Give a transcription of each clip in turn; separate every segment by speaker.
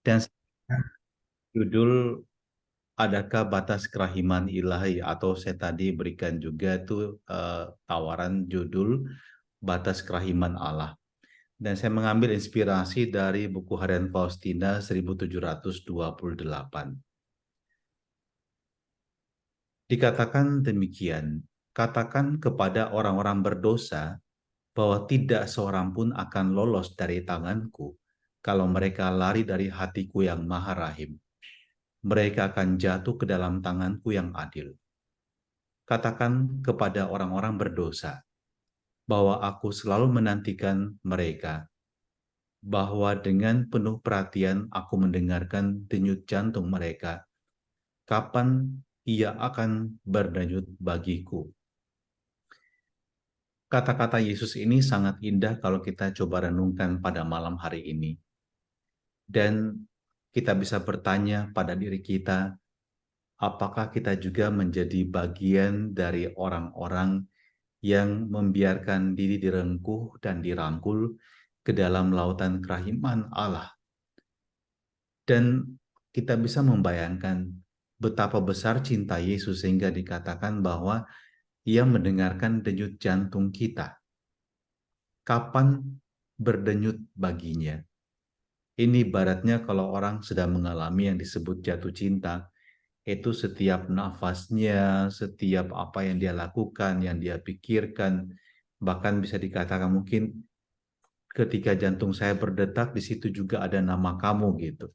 Speaker 1: Dan judul adakah batas kerahiman ilahi, atau saya tadi berikan juga tuh tawaran judul batas kerahiman Allah. Dan saya mengambil inspirasi dari buku Harian Faustina 1728. Dikatakan demikian, katakan kepada orang-orang berdosa bahwa tidak seorang pun akan lolos dari tanganku kalau mereka lari dari hatiku yang maha rahim. Mereka akan jatuh ke dalam tanganku yang adil. Katakan kepada orang-orang berdosa bahwa aku selalu menantikan mereka, bahwa dengan penuh perhatian aku mendengarkan denyut jantung mereka. Kapan ia akan berdenyut bagiku? Kata-kata Yesus ini sangat indah kalau kita coba renungkan pada malam hari ini. Dan kita bisa bertanya pada diri kita, apakah kita juga menjadi bagian dari orang-orang yang membiarkan diri direngkuh dan dirangkul ke dalam lautan kerahiman Allah. Dan kita bisa membayangkan betapa besar cinta Yesus sehingga dikatakan bahwa ia mendengarkan denyut jantung kita. Kapan berdenyut baginya? Ini ibaratnya kalau orang sedang mengalami yang disebut jatuh cinta, itu setiap nafasnya, setiap apa yang dia lakukan, yang dia pikirkan, bahkan bisa dikatakan mungkin ketika jantung saya berdetak, di situ juga ada nama kamu gitu.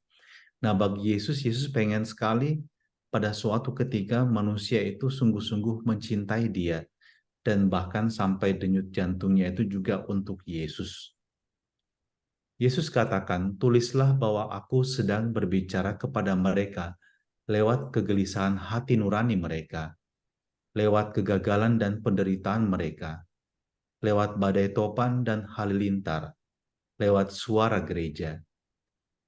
Speaker 1: Nah, bagi Yesus, Yesus pengen sekali pada suatu ketika manusia itu sungguh-sungguh mencintai dia, dan bahkan sampai denyut jantungnya itu juga untuk Yesus. Yesus katakan, tulislah bahwa aku sedang berbicara kepada mereka lewat kegelisahan hati nurani mereka, lewat kegagalan dan penderitaan mereka, lewat badai topan dan halilintar, lewat suara gereja.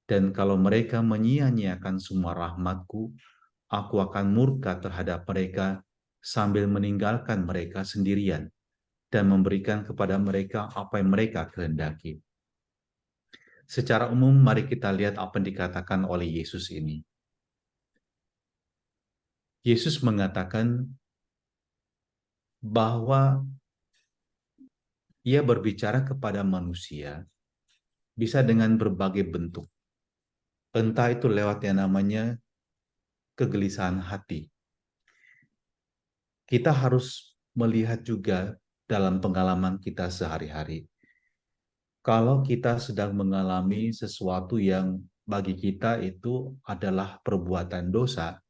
Speaker 1: Dan kalau mereka menyia-nyiakan semua rahmatku, aku akan murka terhadap mereka sambil meninggalkan mereka sendirian dan memberikan kepada mereka apa yang mereka kehendaki. Secara umum, mari kita lihat apa yang dikatakan oleh Yesus ini. Yesus mengatakan bahwa ia berbicara kepada manusia bisa dengan berbagai bentuk. Entah itu lewat yang namanya kegelisahan hati. Kita harus melihat juga dalam pengalaman kita sehari-hari. Kalau kita sedang mengalami sesuatu yang bagi kita itu adalah perbuatan dosa,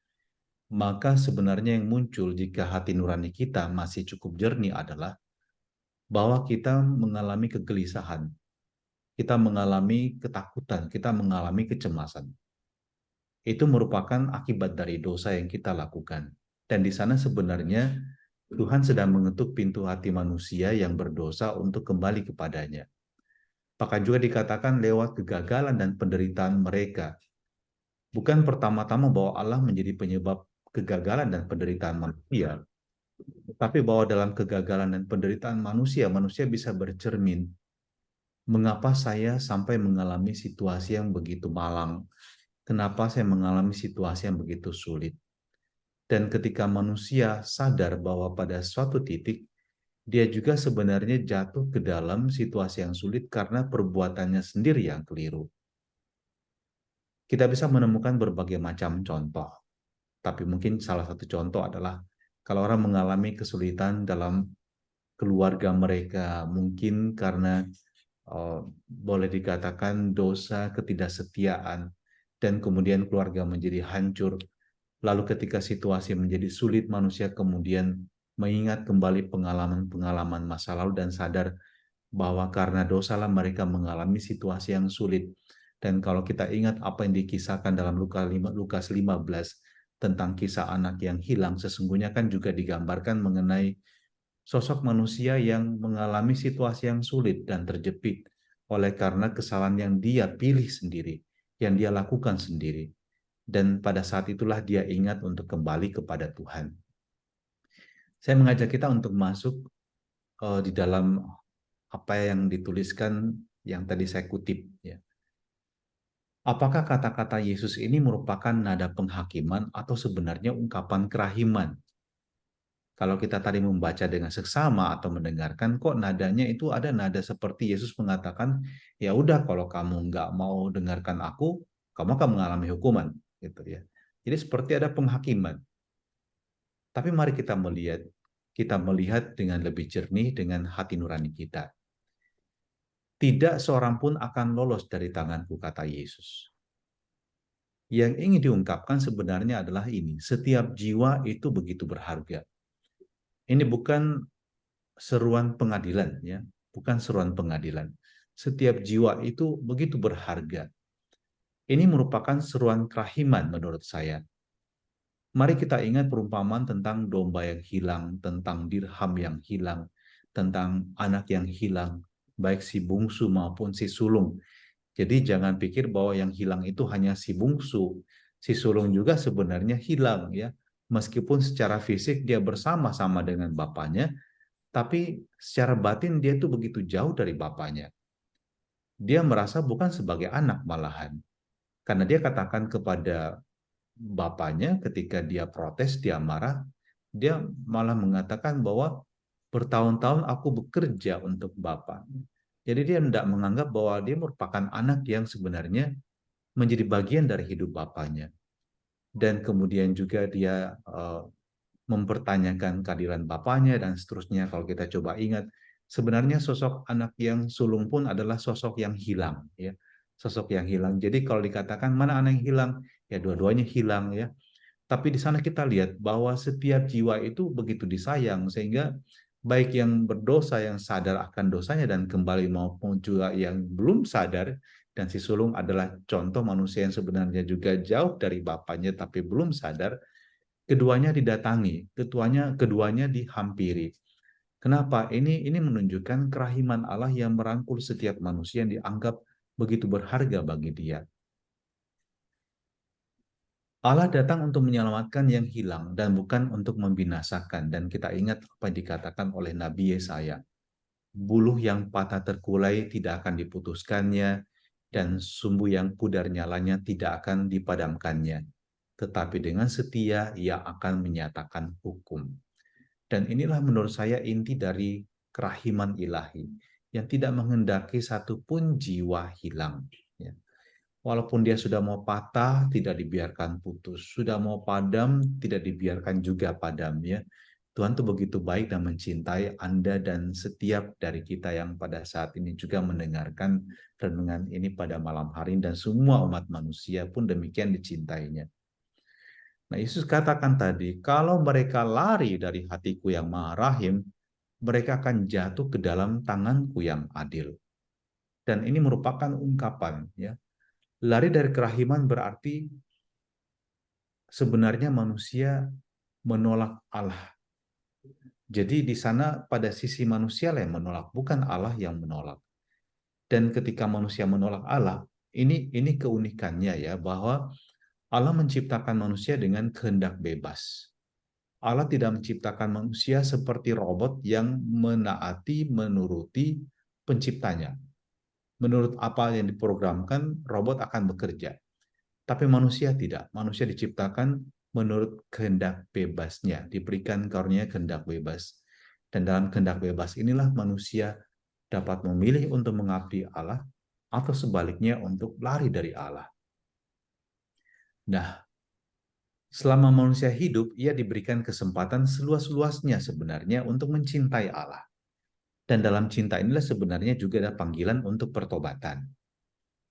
Speaker 1: maka sebenarnya yang muncul jika hati nurani kita masih cukup jernih adalah bahwa kita mengalami kegelisahan, kita mengalami ketakutan, kita mengalami kecemasan. Itu merupakan akibat dari dosa yang kita lakukan. Dan di sana sebenarnya Tuhan sedang mengetuk pintu hati manusia yang berdosa untuk kembali kepadanya. Bahkan juga dikatakan lewat kegagalan dan penderitaan mereka. Bukan pertama-tama bahwa Allah menjadi penyebab kegagalan dan penderitaan manusia, tapi bahwa dalam kegagalan dan penderitaan manusia, manusia bisa bercermin. Mengapa saya sampai mengalami situasi yang begitu malang? Kenapa saya mengalami situasi yang begitu sulit? Dan ketika manusia sadar bahwa pada suatu titik, dia juga sebenarnya jatuh ke dalam situasi yang sulit karena perbuatannya sendiri yang keliru. Kita bisa menemukan berbagai macam contoh, tapi mungkin salah satu contoh adalah kalau orang mengalami kesulitan dalam keluarga mereka, mungkin karena boleh dikatakan dosa ketidaksetiaan, dan kemudian keluarga menjadi hancur. Lalu ketika situasi menjadi sulit, manusia kemudian mengingat kembali pengalaman-pengalaman masa lalu dan sadar bahwa karena dosalah mereka mengalami situasi yang sulit. Dan kalau kita ingat apa yang dikisahkan dalam Lukas 15 tentang kisah anak yang hilang, sesungguhnya kan juga digambarkan mengenai sosok manusia yang mengalami situasi yang sulit dan terjepit oleh karena kesalahan yang dia pilih sendiri, yang dia lakukan sendiri. Dan pada saat itulah dia ingat untuk kembali kepada Tuhan. Saya mengajak kita untuk masuk di dalam apa yang dituliskan yang tadi saya kutip. Ya. Apakah kata-kata Yesus ini merupakan nada penghakiman atau sebenarnya ungkapan kerahiman? Kalau kita tadi membaca dengan seksama atau mendengarkan, kok nadanya itu ada nada seperti Yesus mengatakan, ya udah kalau kamu nggak mau dengarkan aku, kamu akan mengalami hukuman, gitu ya. Jadi seperti ada penghakiman. Tapi mari kita melihat dengan lebih jernih dengan hati nurani kita. Tidak seorang pun akan lolos dari tanganku, kata Yesus. Yang ingin diungkapkan sebenarnya adalah ini, setiap jiwa itu begitu berharga. Ini bukan seruan pengadilan, ya, bukan seruan pengadilan. Setiap jiwa itu begitu berharga. Ini merupakan seruan kerahiman menurut saya. Mari kita ingat perumpamaan tentang domba yang hilang, tentang dirham yang hilang, tentang anak yang hilang, baik si bungsu maupun si sulung. Jadi jangan pikir bahwa yang hilang itu hanya si bungsu. Si sulung juga sebenarnya hilang, ya. Meskipun secara fisik dia bersama-sama dengan bapaknya, tapi secara batin dia itu begitu jauh dari bapaknya. Dia merasa bukan sebagai anak malahan. Karena dia katakan kepada bapaknya ketika dia protes, dia marah, dia malah mengatakan bahwa bertahun-tahun aku bekerja untuk bapak. Jadi dia tidak menganggap bahwa dia merupakan anak yang sebenarnya menjadi bagian dari hidup bapaknya. Dan kemudian juga dia mempertanyakan keadilan bapaknya dan seterusnya. Kalau kita coba ingat, sebenarnya sosok anak yang sulung pun adalah sosok yang hilang, ya. Sosok yang hilang. Jadi kalau dikatakan mana anak yang hilang, ya dua-duanya hilang, ya. Tapi di sana kita lihat bahwa setiap jiwa itu begitu disayang sehingga baik yang berdosa yang sadar akan dosanya dan kembali maupun juga yang belum sadar, dan si sulung adalah contoh manusia yang sebenarnya juga jauh dari bapaknya tapi belum sadar, keduanya didatangi, keduanya dihampiri. Kenapa? Ini menunjukkan kerahiman Allah yang merangkul setiap manusia yang dianggap begitu berharga bagi dia. Allah datang untuk menyelamatkan yang hilang dan bukan untuk membinasakan. Dan kita ingat apa yang dikatakan oleh Nabi Yesaya. Buluh yang patah terkulai tidak akan diputuskannya, dan sumbu yang pudar nyalanya tidak akan dipadamkannya. Tetapi dengan setia ia akan menyatakan hukum. Dan inilah menurut saya inti dari kerahiman ilahi, yang tidak menghendaki satupun jiwa hilang. Ya. Walaupun dia sudah mau patah, tidak dibiarkan putus. Sudah mau padam, tidak dibiarkan juga padam, ya. Tuhan tuh begitu baik dan mencintai Anda dan setiap dari kita yang pada saat ini juga mendengarkan renungan ini pada malam hari, dan semua umat manusia pun demikian dicintainya. Nah, Yesus katakan tadi, kalau mereka lari dari hatiku yang maha rahim, mereka akan jatuh ke dalam tanganku yang adil. Dan ini merupakan ungkapan, ya. Lari dari kerahiman berarti sebenarnya manusia menolak Allah. Jadi di sana pada sisi manusia yang menolak, bukan Allah yang menolak. Dan ketika manusia menolak Allah, ini keunikannya, ya, bahwa Allah menciptakan manusia dengan kehendak bebas. Allah tidak menciptakan manusia seperti robot yang menaati, menuruti penciptanya. Menurut apa yang diprogramkan, robot akan bekerja. Tapi manusia tidak. Manusia diciptakan menurut kehendak bebasnya, diberikan karunia kehendak bebas. Dan dalam kehendak bebas inilah manusia dapat memilih untuk mengabdi Allah atau sebaliknya untuk lari dari Allah. Nah, selama manusia hidup, ia diberikan kesempatan seluas-luasnya sebenarnya untuk mencintai Allah. Dan dalam cinta inilah sebenarnya juga ada panggilan untuk pertobatan.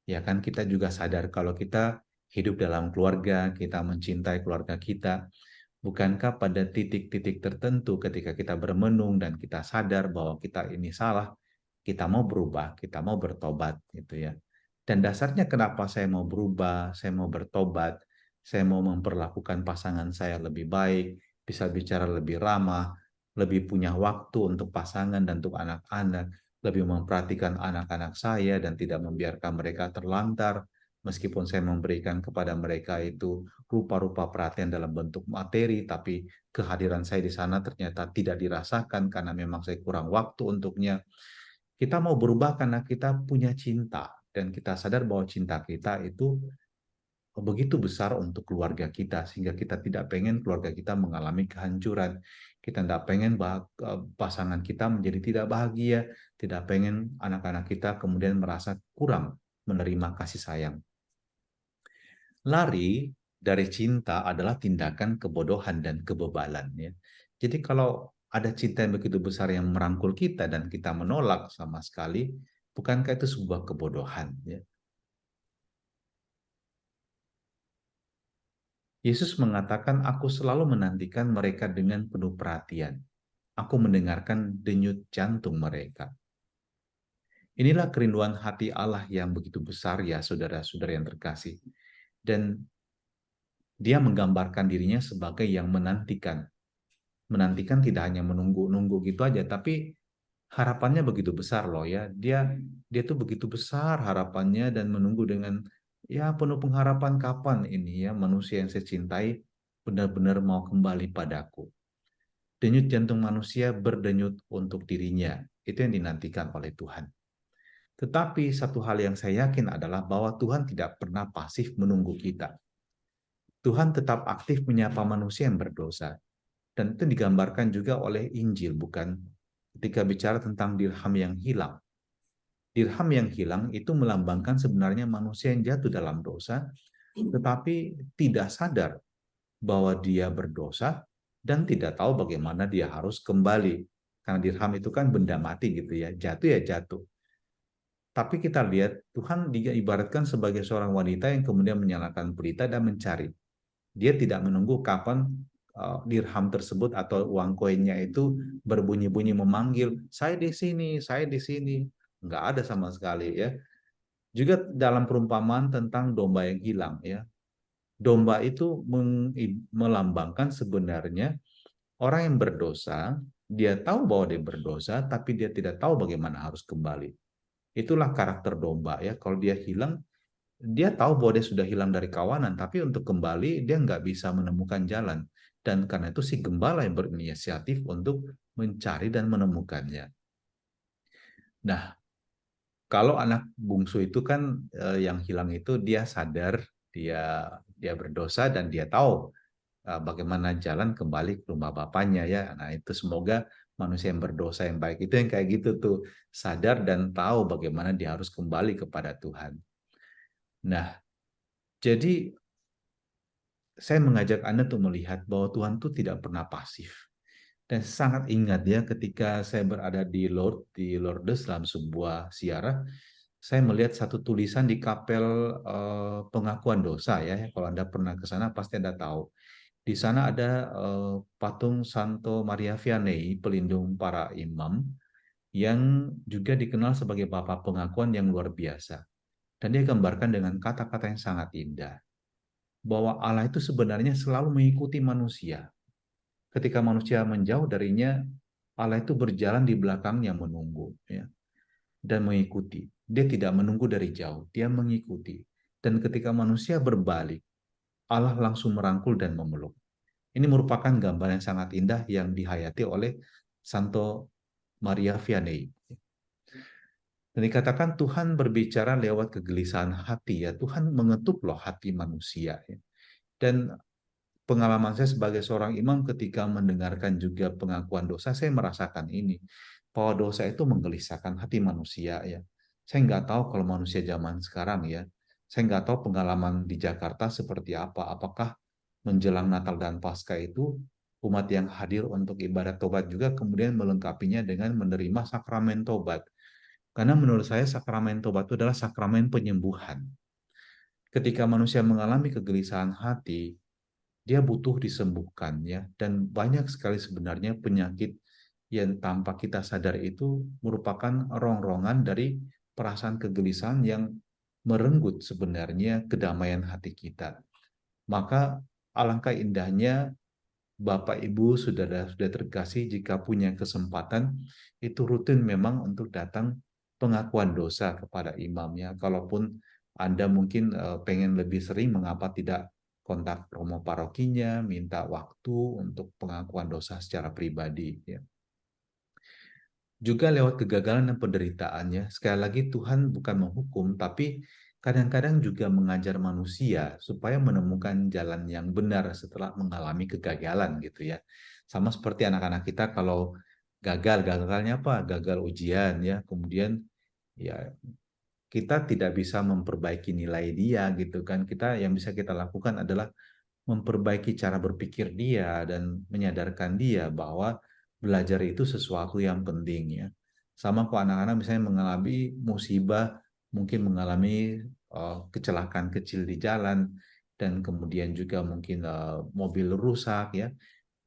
Speaker 1: Ya kan, kita juga sadar kalau kita hidup dalam keluarga, kita mencintai keluarga kita. Bukankah pada titik-titik tertentu ketika kita bermenung dan kita sadar bahwa kita ini salah, kita mau berubah, kita mau bertobat gitu ya. Dan dasarnya kenapa saya mau berubah, saya mau bertobat, saya mau memperlakukan pasangan saya lebih baik, bisa bicara lebih ramah, lebih punya waktu untuk pasangan dan untuk anak-anak, lebih memperhatikan anak-anak saya dan tidak membiarkan mereka terlantar, meskipun saya memberikan kepada mereka itu rupa-rupa perhatian dalam bentuk materi, tapi kehadiran saya di sana ternyata tidak dirasakan karena memang saya kurang waktu untuknya. Kita mau berubah karena kita punya cinta. dan kita sadar bahwa cinta kita itu begitu besar untuk keluarga kita, sehingga kita tidak pengen keluarga kita mengalami kehancuran. Kita tidak pengen pasangan kita menjadi tidak bahagia, tidak pengen anak-anak kita kemudian merasa kurang menerima kasih sayang. Lari dari cinta adalah tindakan kebodohan dan kebebalan. Ya. Jadi kalau ada cinta yang begitu besar yang merangkul kita dan kita menolak sama sekali, bukankah itu sebuah kebodohan? Ya? Yesus mengatakan, aku selalu menantikan mereka dengan penuh perhatian. Aku mendengarkan denyut jantung mereka. Inilah kerinduan hati Allah yang begitu besar ya saudara-saudara yang terkasih. Dan dia menggambarkan dirinya sebagai yang menantikan. Menantikan tidak hanya menunggu-nunggu gitu aja, tapi harapannya begitu besar loh ya. Dia tuh begitu besar harapannya dan menunggu dengan ya penuh pengharapan kapan ini ya manusia yang saya cintai benar-benar mau kembali padaku. Denyut jantung manusia berdenyut untuk dirinya. Itu yang dinantikan oleh Tuhan. Tetapi satu hal yang saya yakin adalah bahwa Tuhan tidak pernah pasif menunggu kita. Tuhan tetap aktif menyapa manusia yang berdosa. Dan itu digambarkan juga oleh Injil, bukan? Ketika bicara tentang dirham yang hilang. Dirham yang hilang itu melambangkan sebenarnya manusia yang jatuh dalam dosa, tetapi tidak sadar bahwa dia berdosa dan tidak tahu bagaimana dia harus kembali. Karena dirham itu kan benda mati gitu ya, jatuh ya jatuh. Tapi kita lihat Tuhan diibaratkan sebagai seorang wanita yang kemudian menyalakan pelita dan mencari. Dia tidak menunggu kapan dirham tersebut atau uang koinnya itu berbunyi-bunyi memanggil, saya di sini, saya di sini. Nggak ada sama sekali ya. Juga dalam perumpamaan tentang domba yang hilang ya. Domba itu melambangkan sebenarnya orang yang berdosa, dia tahu bahwa dia berdosa, tapi dia tidak tahu bagaimana harus kembali. Itulah karakter domba ya. Kalau dia hilang, dia tahu bahwa dia sudah hilang dari kawanan, tapi untuk kembali dia nggak bisa menemukan jalan. Dan karena itu si gembala yang berinisiatif untuk mencari dan menemukannya. Nah, kalau anak bungsu itu kan yang hilang itu dia sadar, dia dia berdosa dan dia tahu bagaimana jalan kembali ke rumah bapaknya ya. Nah, itu semoga manusia yang berdosa yang baik itu yang kayak gitu tuh, sadar dan tahu bagaimana dia harus kembali kepada Tuhan. Nah, jadi saya mengajak Anda untuk melihat bahwa Tuhan itu tidak pernah pasif. Dan sangat ingat ya ketika saya berada di Lourdes dalam sebuah ziarah, saya melihat satu tulisan di kapel pengakuan dosa ya. Kalau Anda pernah ke sana pasti Anda tahu. Di sana ada patung Santo Maria Vianney, pelindung para imam, yang juga dikenal sebagai Bapak Pengakuan yang luar biasa. Dan dia gambarkan dengan kata-kata yang sangat indah bahwa Allah itu sebenarnya selalu mengikuti manusia. Ketika manusia menjauh darinya, Allah itu berjalan di belakangnya menunggu ya, dan mengikuti. Dia tidak menunggu dari jauh, dia mengikuti. Dan ketika manusia berbalik, Allah langsung merangkul dan memeluk. Ini merupakan gambar yang sangat indah yang dihayati oleh Santo Maria Vianney. Dan dikatakan Tuhan berbicara lewat kegelisahan hati ya. Tuhan mengetuk loh hati manusia ya. Dan pengalaman saya sebagai seorang imam ketika mendengarkan juga pengakuan dosa, saya merasakan ini. Bahwa dosa itu menggelisahkan hati manusia ya. Saya nggak tahu kalau manusia zaman sekarang ya. Saya nggak tahu pengalaman di Jakarta seperti apa. Apakah menjelang Natal dan Paskah itu umat yang hadir untuk ibadat tobat juga kemudian melengkapinya dengan menerima sakramen tobat. Karena menurut saya sakramen tobat itu adalah sakramen penyembuhan. Ketika manusia mengalami kegelisahan hati, dia butuh disembuhkan ya. Dan banyak sekali sebenarnya penyakit yang tanpa kita sadar itu merupakan rongrongan dari perasaan kegelisahan yang merenggut sebenarnya kedamaian hati kita. Maka alangkah indahnya Bapak Ibu sudah terkasih jika punya kesempatan itu rutin memang untuk datang pengakuan dosa kepada imamnya. Kalaupun Anda mungkin pengen lebih sering, mengapa tidak kontak romo parokinya, minta waktu untuk pengakuan dosa secara pribadi. Ya. juga lewat kegagalan dan penderitaannya. Sekali lagi Tuhan bukan menghukum, tapi kadang-kadang juga mengajar manusia supaya menemukan jalan yang benar setelah mengalami kegagalan gitu ya. Sama seperti anak-anak kita kalau gagalnya apa? Gagal ujian ya. Kemudian ya kita tidak bisa memperbaiki nilai dia gitu kan. Kita yang bisa kita lakukan adalah memperbaiki cara berpikir dia dan menyadarkan dia bahwa belajar itu sesuatu yang penting ya. Sama kok anak-anak misalnya mengalami musibah, mungkin mengalami kecelakaan kecil di jalan dan kemudian juga mungkin mobil rusak ya.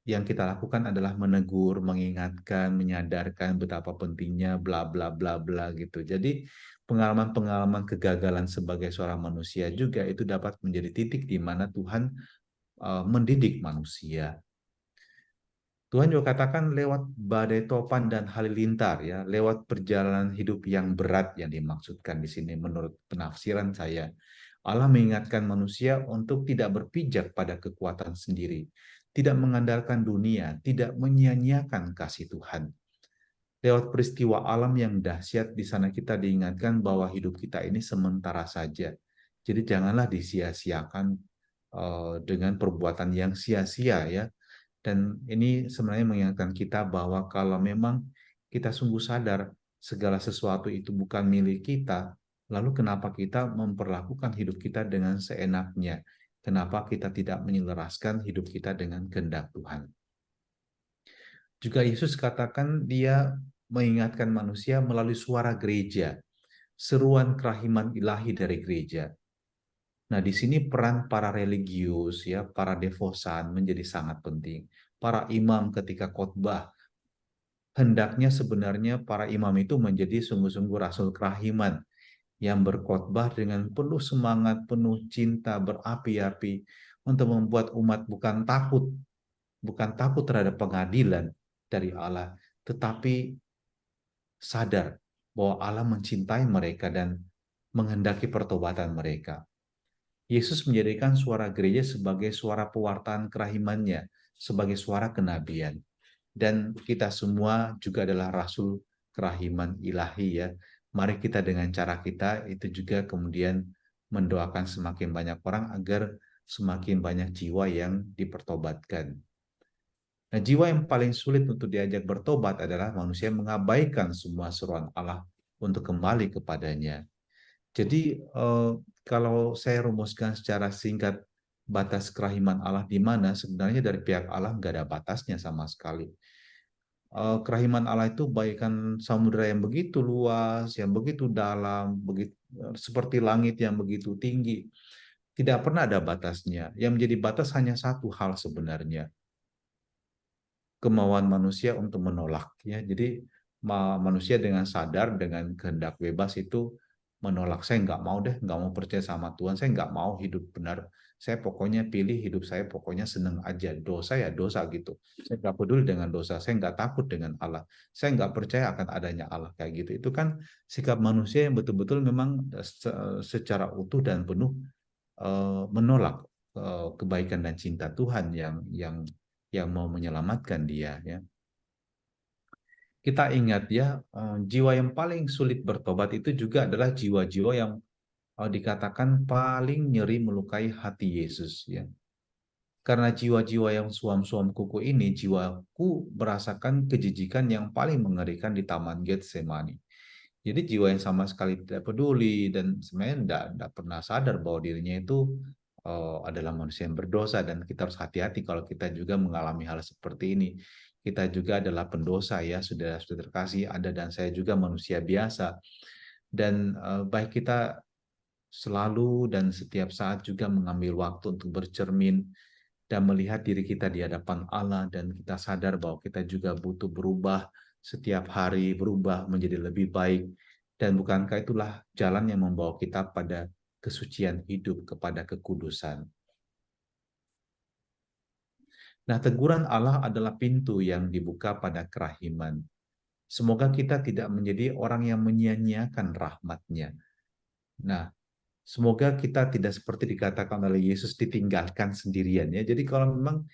Speaker 1: Yang kita lakukan adalah menegur, mengingatkan, menyadarkan betapa pentingnya bla bla bla bla gitu. Jadi pengalaman-pengalaman kegagalan sebagai seorang manusia juga itu dapat menjadi titik di mana Tuhan mendidik manusia. Tuhan juga katakan lewat badai topan dan halilintar ya, lewat perjalanan hidup yang berat yang dimaksudkan di sini menurut penafsiran saya. Allah mengingatkan manusia untuk tidak berpijak pada kekuatan sendiri, tidak mengandalkan dunia, tidak menyia-nyiakan kasih Tuhan. Lewat peristiwa alam yang dahsyat di sana kita diingatkan bahwa hidup kita ini sementara saja. Jadi janganlah disia-siakan dengan perbuatan yang sia-sia ya. Dan ini sebenarnya mengingatkan kita bahwa kalau memang kita sungguh sadar segala sesuatu itu bukan milik kita, lalu kenapa kita memperlakukan hidup kita dengan seenaknya? Kenapa kita tidak menyelaraskan hidup kita dengan kehendak Tuhan? Juga Yesus katakan dia mengingatkan manusia melalui suara gereja, seruan kerahiman ilahi dari gereja. Nah, di sini peran para religius, ya, para devosan menjadi sangat penting. Para imam ketika khotbah, hendaknya sebenarnya para imam itu menjadi sungguh-sungguh rasul kerahiman yang berkhotbah dengan penuh semangat, penuh cinta, berapi-api untuk membuat umat bukan takut terhadap pengadilan dari Allah, tetapi sadar bahwa Allah mencintai mereka dan menghendaki pertobatan mereka. Yesus menjadikan suara gereja sebagai suara pewartaan kerahimannya, sebagai suara kenabian. Dan kita semua juga adalah rasul kerahiman ilahi ya. Mari kita dengan cara kita itu juga kemudian mendoakan semakin banyak orang agar semakin banyak jiwa yang dipertobatkan. Nah, jiwa yang paling sulit untuk diajak bertobat adalah manusia yang mengabaikan semua seruan Allah untuk kembali kepadanya. Jadi kalau saya rumuskan secara singkat batas kerahiman Allah di mana sebenarnya dari pihak Allah nggak ada batasnya sama sekali. Kerahiman Allah itu bagaikan samudera yang begitu luas, yang begitu dalam, begitu seperti langit yang begitu tinggi. Tidak pernah ada batasnya. Yang menjadi batas hanya satu hal sebenarnya, kemauan manusia untuk menolak ya. Jadi manusia dengan sadar dengan kehendak bebas itu menolak. Saya nggak mau deh, nggak mau percaya sama Tuhan, saya nggak mau hidup benar. Saya pokoknya pilih hidup saya pokoknya seneng aja. Dosa ya dosa gitu. Saya nggak peduli dengan dosa. Saya nggak takut dengan Allah. Saya nggak percaya akan adanya Allah kayak gitu. Itu kan sikap manusia yang betul-betul memang secara utuh dan penuh menolak kebaikan dan cinta Tuhan yang mau menyelamatkan dia ya. Kita ingat ya, jiwa yang paling sulit bertobat itu juga adalah jiwa-jiwa yang dikatakan paling nyeri melukai hati Yesus ya. Karena jiwa-jiwa yang suam-suam kuku ini, jiwaku merasakan kejijikan yang paling mengerikan di Taman Getsemani. Jadi jiwa yang sama sekali tidak peduli dan sebenarnya tidak pernah sadar bahwa dirinya itu adalah manusia yang berdosa dan kita harus hati-hati kalau kita juga mengalami hal seperti ini. Kita juga adalah pendosa ya, sudah terkasih, Anda dan saya juga manusia biasa. Dan baik kita selalu dan setiap saat juga mengambil waktu untuk bercermin dan melihat diri kita di hadapan Allah dan kita sadar bahwa kita juga butuh berubah setiap hari, berubah menjadi lebih baik. Dan bukankah itulah jalan yang membawa kita pada kesucian hidup, kepada kekudusan. Nah, teguran Allah adalah pintu yang dibuka pada kerahiman. Semoga kita tidak menjadi orang yang menyia-nyiakan rahmat-Nya. Nah, semoga kita tidak seperti dikatakan oleh Yesus ditinggalkan sendirian ya. Jadi kalau memang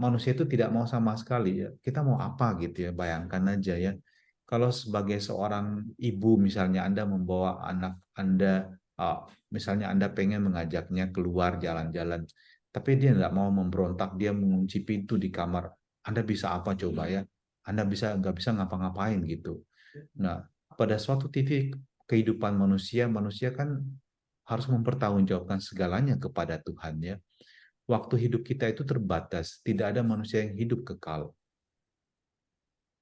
Speaker 1: manusia itu tidak mau sama sekali ya, kita mau apa gitu ya, bayangkan aja ya. Kalau sebagai seorang ibu misalnya Anda membawa anak Anda, misalnya Anda pengen mengajaknya keluar jalan-jalan, tapi dia nggak mau, memberontak, dia mengunci pintu di kamar, Anda bisa apa coba ya? Anda nggak bisa ngapa-ngapain gitu. Nah, pada suatu titik kehidupan manusia, manusia kan harus mempertanggungjawabkan segalanya kepada Tuhan ya. Waktu hidup kita itu terbatas, tidak ada manusia yang hidup kekal.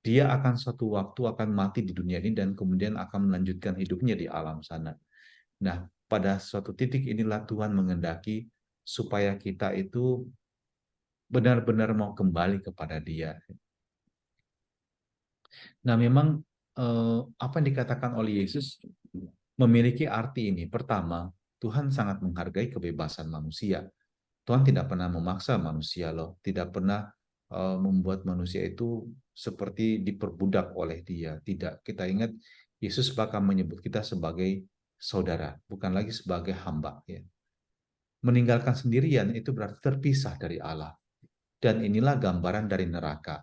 Speaker 1: Dia akan suatu waktu akan mati di dunia ini dan kemudian akan melanjutkan hidupnya di alam sana. Nah, pada suatu titik inilah Tuhan mengendaki supaya kita itu benar-benar mau kembali kepada Dia. Nah, memang apa yang dikatakan oleh Yesus memiliki arti ini. Pertama, Tuhan sangat menghargai kebebasan manusia. Tuhan tidak pernah memaksa manusia loh, tidak pernah membuat manusia itu seperti diperbudak oleh Dia. Tidak, kita ingat Yesus bahkan menyebut kita sebagai saudara, bukan lagi sebagai hamba. Ya. Meninggalkan sendirian itu berarti terpisah dari Allah. Dan inilah gambaran dari neraka.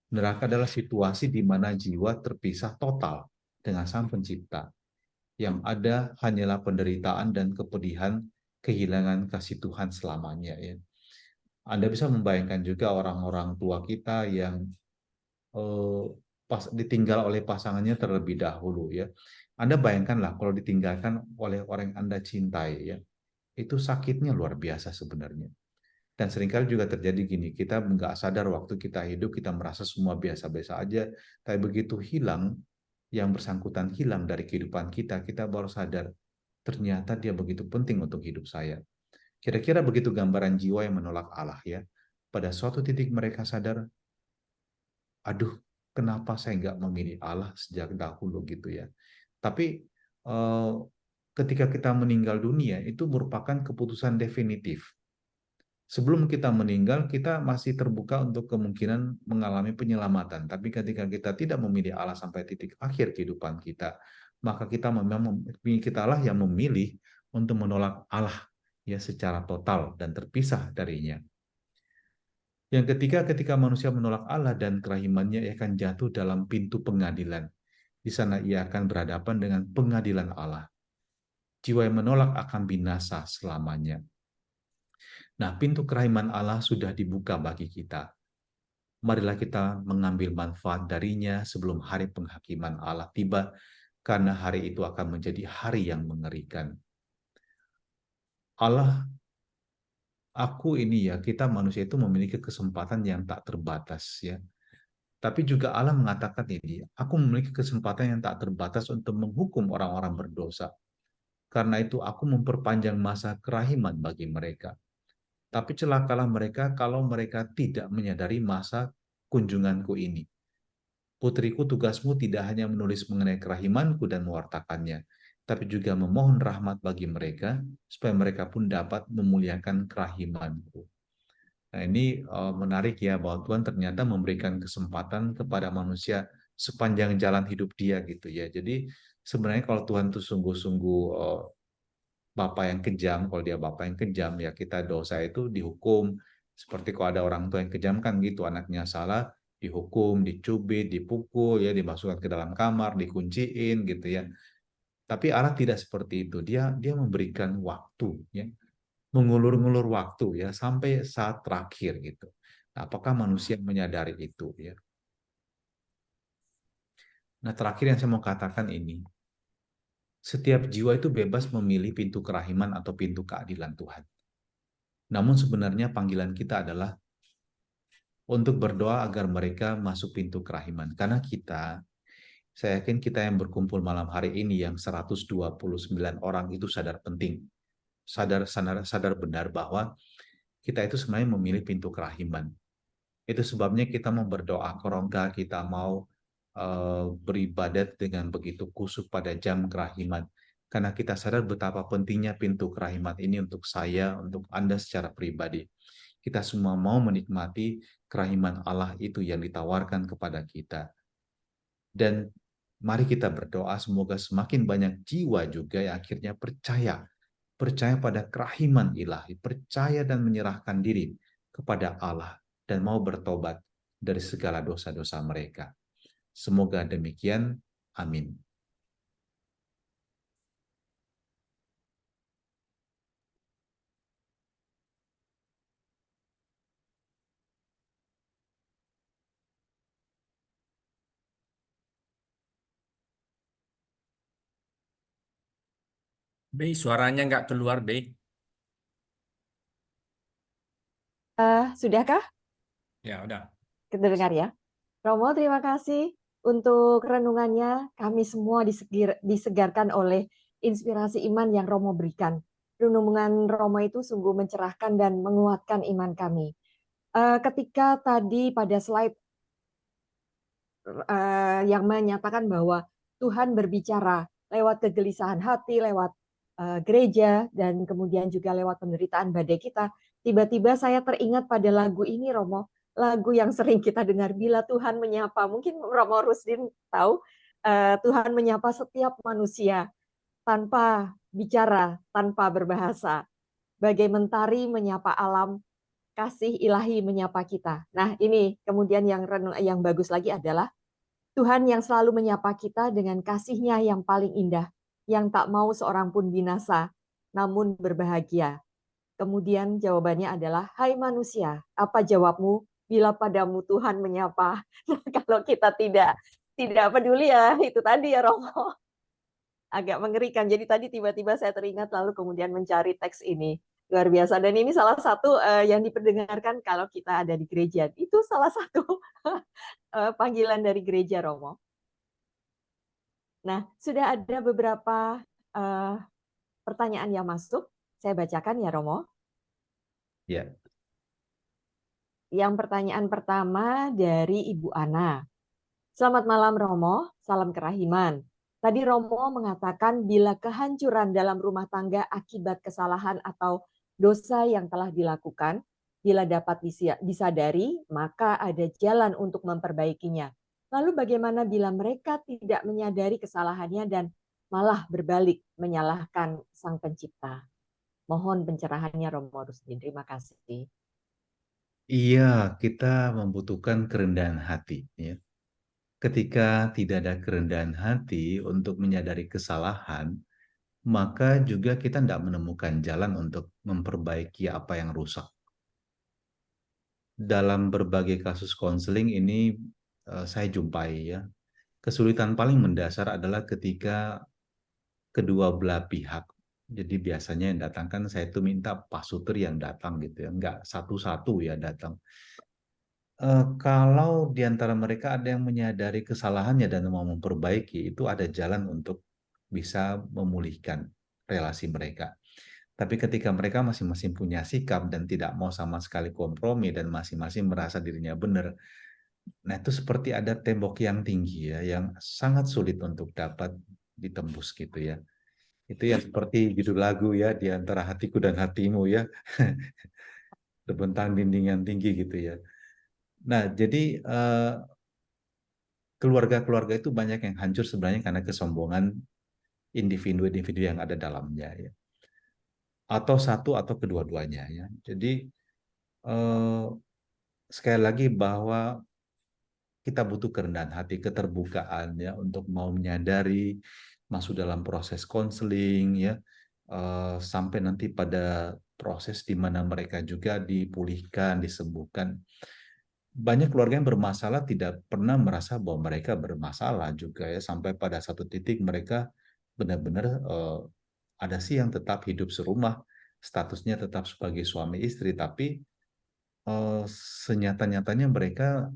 Speaker 1: Neraka adalah situasi di mana jiwa terpisah total dengan Sang Pencipta. Yang ada hanyalah penderitaan dan kepedihan, kehilangan kasih Tuhan selamanya. Ya. Anda bisa membayangkan juga orang-orang tua kita yang eh, ditinggal oleh pasangannya terlebih dahulu ya. Anda bayangkanlah kalau ditinggalkan oleh orang yang Anda cintai ya, itu sakitnya luar biasa sebenarnya. Dan seringkali juga terjadi gini, kita nggak sadar waktu kita hidup, kita merasa semua biasa-biasa aja, tapi begitu hilang, yang bersangkutan hilang dari kehidupan kita, kita baru sadar, ternyata dia begitu penting untuk hidup saya. Kira-kira begitu gambaran jiwa yang menolak Allah ya. Pada suatu titik mereka sadar, aduh, kenapa saya nggak memilih Allah sejak dahulu gitu ya. Tapi eh, ketika kita meninggal dunia itu merupakan keputusan definitif. Sebelum kita meninggal, kita masih terbuka untuk kemungkinan mengalami penyelamatan. Tapi ketika kita tidak memilih Allah sampai titik akhir kehidupan kita, maka kita memang kitalah yang memilih untuk menolak Allah ya secara total dan terpisah darinya. Yang ketiga, ketika manusia menolak Allah dan kerahimannya, ia akan jatuh dalam pintu pengadilan. Di sana ia akan berhadapan dengan pengadilan Allah. Jiwa yang menolak akan binasa selamanya. Nah, pintu kerahiman Allah sudah dibuka bagi kita. Marilah kita mengambil manfaat darinya sebelum hari penghakiman Allah tiba, karena hari itu akan menjadi hari yang mengerikan. Allah, aku ini ya, kita manusia itu memiliki kesempatan yang tak terbatas ya. Tapi juga Allah mengatakan ini, aku memiliki kesempatan yang tak terbatas untuk menghukum orang-orang berdosa. Karena itu aku memperpanjang masa kerahiman bagi mereka. Tapi celakalah mereka kalau mereka tidak menyadari masa kunjunganku ini. Putriku, tugasmu tidak hanya menulis mengenai kerahimanku dan mewartakannya, tapi juga memohon rahmat bagi mereka, supaya mereka pun dapat memuliakan kerahimanku. Nah, ini menarik ya, bahwa Tuhan ternyata memberikan kesempatan kepada manusia sepanjang jalan hidup dia gitu ya. Jadi sebenarnya kalau Tuhan tuh sungguh-sungguh Bapa yang kejam, kalau dia Bapa yang kejam ya kita dosa itu dihukum. Seperti kalau ada orang tua yang kejam kan gitu, anaknya salah dihukum, dicubit, dipukul ya, dimasukkan ke dalam kamar, dikunciin gitu ya. Tapi Allah tidak seperti itu. Dia memberikan waktu ya, mengulur-ngulur waktu ya sampai saat terakhir gitu. Nah, apakah manusia menyadari itu ya? Nah, terakhir yang saya mau katakan ini, setiap jiwa itu bebas memilih pintu kerahiman atau pintu keadilan Tuhan. Namun sebenarnya panggilan kita adalah untuk berdoa agar mereka masuk pintu kerahiman. Karena kita, saya yakin kita yang berkumpul malam hari ini yang 129 orang itu sadar penting. Sadar benar bahwa kita itu sebenarnya memilih pintu kerahiman. Itu sebabnya kita mau berdoa kerongga, kita mau beribadat dengan begitu kusuk pada jam kerahiman. Karena kita sadar betapa pentingnya pintu kerahiman ini untuk saya, untuk Anda secara pribadi. Kita semua mau menikmati kerahiman Allah itu yang ditawarkan kepada kita. Dan mari kita berdoa semoga semakin banyak jiwa juga yang akhirnya percaya pada kerahiman ilahi, percaya dan menyerahkan diri kepada Allah dan mau bertobat dari segala dosa-dosa mereka. Semoga demikian. Amin.
Speaker 2: Be, suaranya nggak keluar, Be.
Speaker 3: Sudahkah
Speaker 2: Ya, udah.
Speaker 3: kedengar ya? Romo, terima kasih untuk renungannya. Kami semua disegarkan oleh inspirasi iman yang Romo berikan. Renungan Romo itu sungguh mencerahkan dan menguatkan iman kami. Ketika tadi pada slide yang menyatakan bahwa Tuhan berbicara lewat kegelisahan hati, lewat gereja, dan kemudian juga lewat penderitaan badai kita. Tiba-tiba saya teringat pada lagu ini, Romo. Lagu yang sering kita dengar, Bila Tuhan Menyapa. Mungkin Romo Rusdin tahu, Tuhan menyapa setiap manusia tanpa bicara, tanpa berbahasa. Bagai mentari menyapa alam, kasih ilahi menyapa kita. Nah, ini kemudian yang bagus lagi adalah Tuhan yang selalu menyapa kita dengan kasih-Nya yang paling indah, yang tak mau seorang pun binasa, namun berbahagia. Kemudian jawabannya adalah, hai manusia, apa jawabmu bila padamu Tuhan menyapa? Nah, kalau kita tidak peduli ya, itu tadi ya Romo, agak mengerikan. Jadi tadi tiba-tiba saya teringat lalu kemudian mencari teks ini. Luar biasa. Dan ini salah satu yang diperdengarkan kalau kita ada di gereja. Itu salah satu panggilan dari gereja, Romo. Nah, sudah ada beberapa uh, pertanyaan yang masuk. Saya bacakan ya, Romo.
Speaker 1: Ya.
Speaker 3: Yang pertanyaan pertama dari Ibu Ana. Selamat malam, Romo. Salam kerahiman. Tadi Romo mengatakan bila kehancuran dalam rumah tangga akibat kesalahan atau dosa yang telah dilakukan, bila dapat disadari, maka ada jalan untuk memperbaikinya. Lalu bagaimana bila mereka tidak menyadari kesalahannya dan malah berbalik menyalahkan Sang Pencipta? Mohon pencerahannya Romo Rusdin. Terima kasih.
Speaker 1: Iya, kita membutuhkan kerendahan hati. Ya. Ketika tidak ada kerendahan hati untuk menyadari kesalahan, maka juga kita tidak menemukan jalan untuk memperbaiki apa yang rusak. Dalam berbagai kasus konseling ini saya jumpai ya, kesulitan paling mendasar adalah ketika kedua belah pihak. Jadi biasanya yang datang kan saya tuh minta pasuter yang datang gitu ya, nggak satu-satu ya datang. Kalau di antara mereka ada yang menyadari kesalahannya dan mau memperbaiki, itu ada jalan untuk bisa memulihkan relasi mereka. Tapi ketika mereka masing-masing punya sikap dan tidak mau sama sekali kompromi dan masing-masing merasa dirinya benar, nah itu seperti ada tembok yang tinggi ya, yang sangat sulit untuk dapat ditembus gitu ya. Itu yang seperti judul lagu ya, di antara hatiku dan hatimu ya, terbentang dinding yang tinggi gitu ya. Nah, jadi keluarga-keluarga itu banyak yang hancur sebenarnya karena kesombongan individu-individu yang ada dalamnya ya. Atau satu atau kedua-duanya ya. Jadi eh, sekali lagi bahwa kita butuh kerendahan hati, keterbukaan ya untuk mau menyadari, masuk dalam proses konseling ya, sampai nanti pada proses di mana mereka juga dipulihkan, disembuhkan. Banyak keluarga yang bermasalah tidak pernah merasa bahwa mereka bermasalah juga ya, sampai pada satu titik mereka benar-benar ada sih yang tetap hidup serumah, statusnya tetap sebagai suami istri, tapi senyata-nyatanya mereka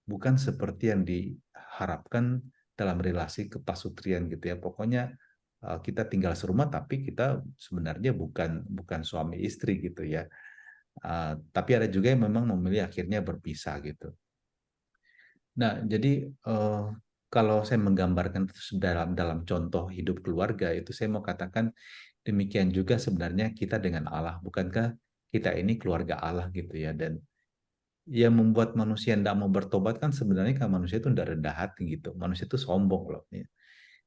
Speaker 1: bukan seperti yang diharapkan dalam relasi kepasutrian gitu ya. Pokoknya kita tinggal serumah tapi kita sebenarnya bukan bukan suami istri gitu ya. Tapi ada juga yang memang memilih akhirnya berpisah gitu. Nah, jadi kalau saya menggambarkan dalam dalam contoh hidup keluarga itu saya mau katakan demikian juga sebenarnya kita dengan Allah. Bukankah kita ini keluarga Allah gitu ya, dan yang membuat manusia tidak mau bertobat kan sebenarnya kan manusia itu tidak rendah hati gitu. Manusia itu sombong loh. Ya.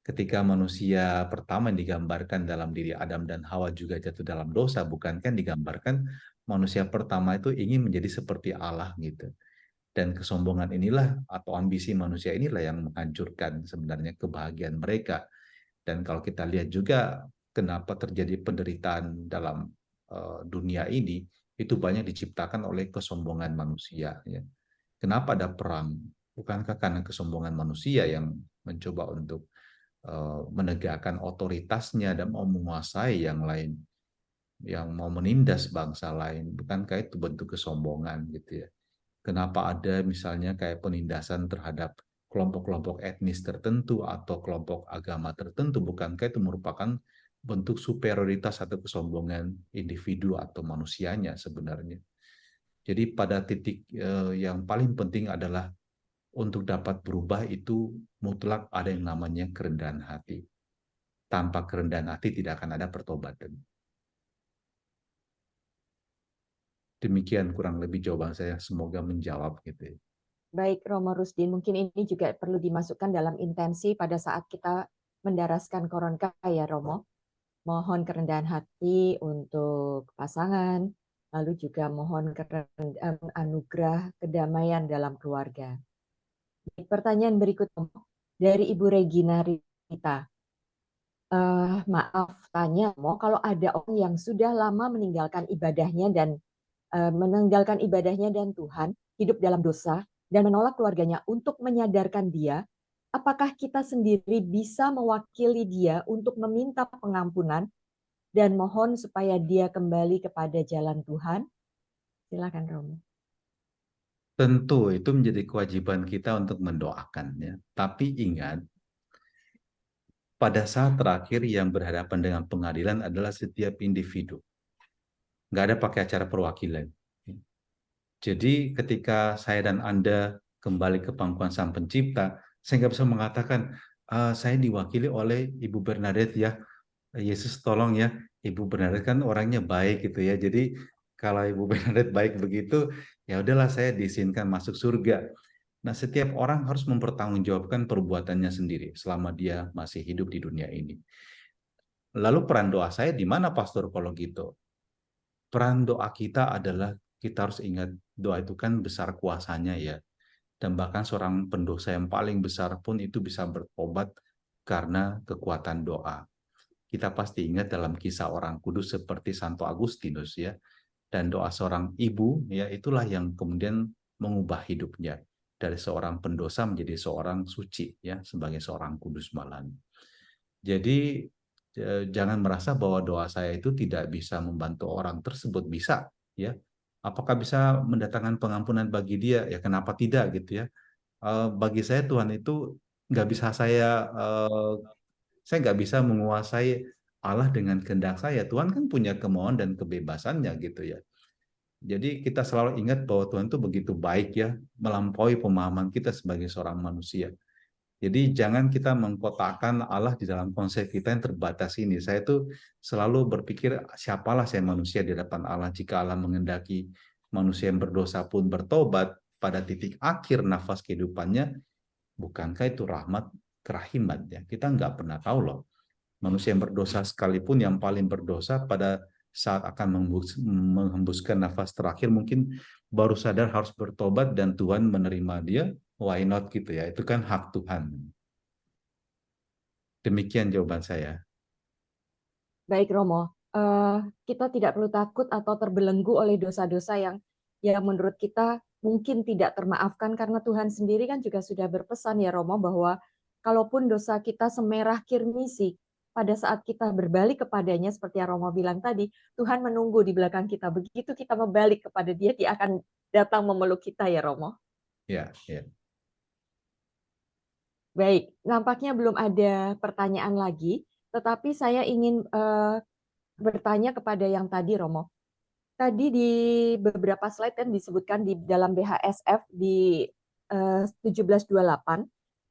Speaker 1: Ketika manusia pertama yang digambarkan dalam diri Adam dan Hawa juga jatuh dalam dosa, bukan kan digambarkan manusia pertama itu ingin menjadi seperti Allah gitu. Dan kesombongan inilah atau ambisi manusia inilah yang menghancurkan sebenarnya kebahagiaan mereka. Dan kalau kita lihat juga kenapa terjadi penderitaan dalam dunia ini, itu banyak diciptakan oleh kesombongan manusia. Ya. Kenapa ada perang? Bukankah karena kesombongan manusia yang mencoba untuk menegakkan otoritasnya dan mau menguasai yang lain, yang mau menindas bangsa lain? Bukankah itu bentuk kesombongan gitu ya? Kenapa ada misalnya kayak penindasan terhadap kelompok-kelompok etnis tertentu atau kelompok agama tertentu? Bukankah itu merupakan bentuk superioritas atau kesombongan individu atau manusianya sebenarnya? Jadi pada titik yang paling penting adalah untuk dapat berubah itu mutlak ada yang namanya kerendahan hati. Tanpa kerendahan hati tidak akan ada pertobatan. Demikian kurang lebih jawaban saya, semoga menjawab gitu ya.
Speaker 3: Baik, Romo Rusdin, mungkin ini juga perlu dimasukkan dalam intensi pada saat kita mendaraskan koronka ya Romo. Mohon kerendahan hati untuk pasangan, lalu juga mohon anugerah kedamaian dalam keluarga. Pertanyaan berikutnya dari Ibu Regina Rita. Maaf tanya, kalau ada orang yang sudah lama meninggalkan ibadahnya dan Tuhan, hidup dalam dosa dan menolak keluarganya untuk menyadarkan dia, apakah kita sendiri bisa mewakili dia untuk meminta pengampunan dan mohon supaya dia kembali kepada jalan Tuhan? Silakan Romo.
Speaker 1: Tentu itu menjadi kewajiban kita untuk mendoakannya. Tapi ingat, pada saat terakhir yang berhadapan dengan pengadilan adalah setiap individu. Nggak ada pakai acara perwakilan. Jadi ketika saya dan Anda kembali ke pangkuan Sang Pencipta, saya nggak bisa mengatakan, saya diwakili oleh Ibu Bernadette ya, Yesus tolong ya, Ibu Bernadette kan orangnya baik gitu ya. Jadi kalau Ibu Bernadette baik begitu, ya udahlah saya diizinkan masuk surga. Nah, setiap orang harus mempertanggungjawabkan perbuatannya sendiri selama dia masih hidup di dunia ini. Lalu peran doa saya di mana, Pastor, kalau gitu? Peran doa kita adalah kita harus ingat doa itu kan besar kuasanya ya. Dan bahkan seorang pendosa yang paling besar pun itu bisa bertobat karena kekuatan doa. Kita pasti ingat dalam kisah orang kudus seperti Santo Agustinus ya. Dan doa seorang ibu ya itulah yang kemudian mengubah hidupnya dari seorang pendosa menjadi seorang suci ya sebagai seorang kudus malahan. Jadi jangan merasa bahwa doa saya itu tidak bisa membantu orang tersebut, bisa ya. Apakah bisa mendatangkan pengampunan bagi dia? Ya kenapa tidak gitu ya. Bagi saya Tuhan itu nggak bisa saya nggak bisa menguasai Allah dengan kehendak saya. Tuhan kan punya kemauan dan kebebasannya gitu ya. Jadi kita selalu ingat bahwa Tuhan itu begitu baik ya, melampaui pemahaman kita sebagai seorang manusia. Jadi jangan kita mengkotakkan Allah di dalam konsep kita yang terbatas ini. Saya tuh selalu berpikir, siapalah saya manusia di hadapan Allah jika Allah mengendaki manusia yang berdosa pun bertobat pada titik akhir nafas kehidupannya, bukankah itu rahmat kerahimat ya? Kita nggak pernah tahu loh. Manusia yang berdosa sekalipun yang paling berdosa pada saat akan menghembuskan nafas terakhir mungkin baru sadar harus bertobat dan Tuhan menerima dia, why not gitu ya, itu kan hak Tuhan. Demikian jawaban saya.
Speaker 3: Baik Romo, kita tidak perlu takut atau terbelenggu oleh dosa-dosa yang menurut kita mungkin tidak termaafkan karena Tuhan sendiri kan juga sudah berpesan ya Romo bahwa kalaupun dosa kita semerah kirmisi, pada saat kita berbalik kepadanya seperti yang Romo bilang tadi, Tuhan menunggu di belakang kita. Begitu kita membalik kepada dia, dia akan datang memeluk kita ya Romo.
Speaker 1: Ya, ya.
Speaker 3: Baik, nampaknya belum ada pertanyaan lagi, tetapi saya ingin bertanya kepada yang tadi Romo. Tadi di beberapa slide kan disebutkan di dalam BHSF di 1728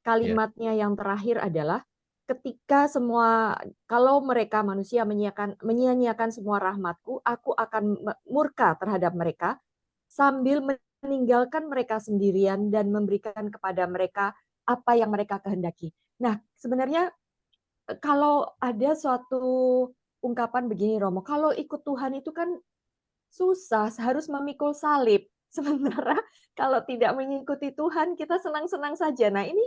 Speaker 3: kalimatnya yang terakhir adalah ketika kalau mereka manusia menyia-nyiakan semua rahmatku, aku akan murka terhadap mereka sambil meninggalkan mereka sendirian dan memberikan kepada mereka apa yang mereka kehendaki. Nah, sebenarnya kalau ada suatu ungkapan begini Romo, kalau ikut Tuhan itu kan susah, harus memikul salib. Sementara kalau tidak mengikuti Tuhan, kita senang-senang saja. Nah, ini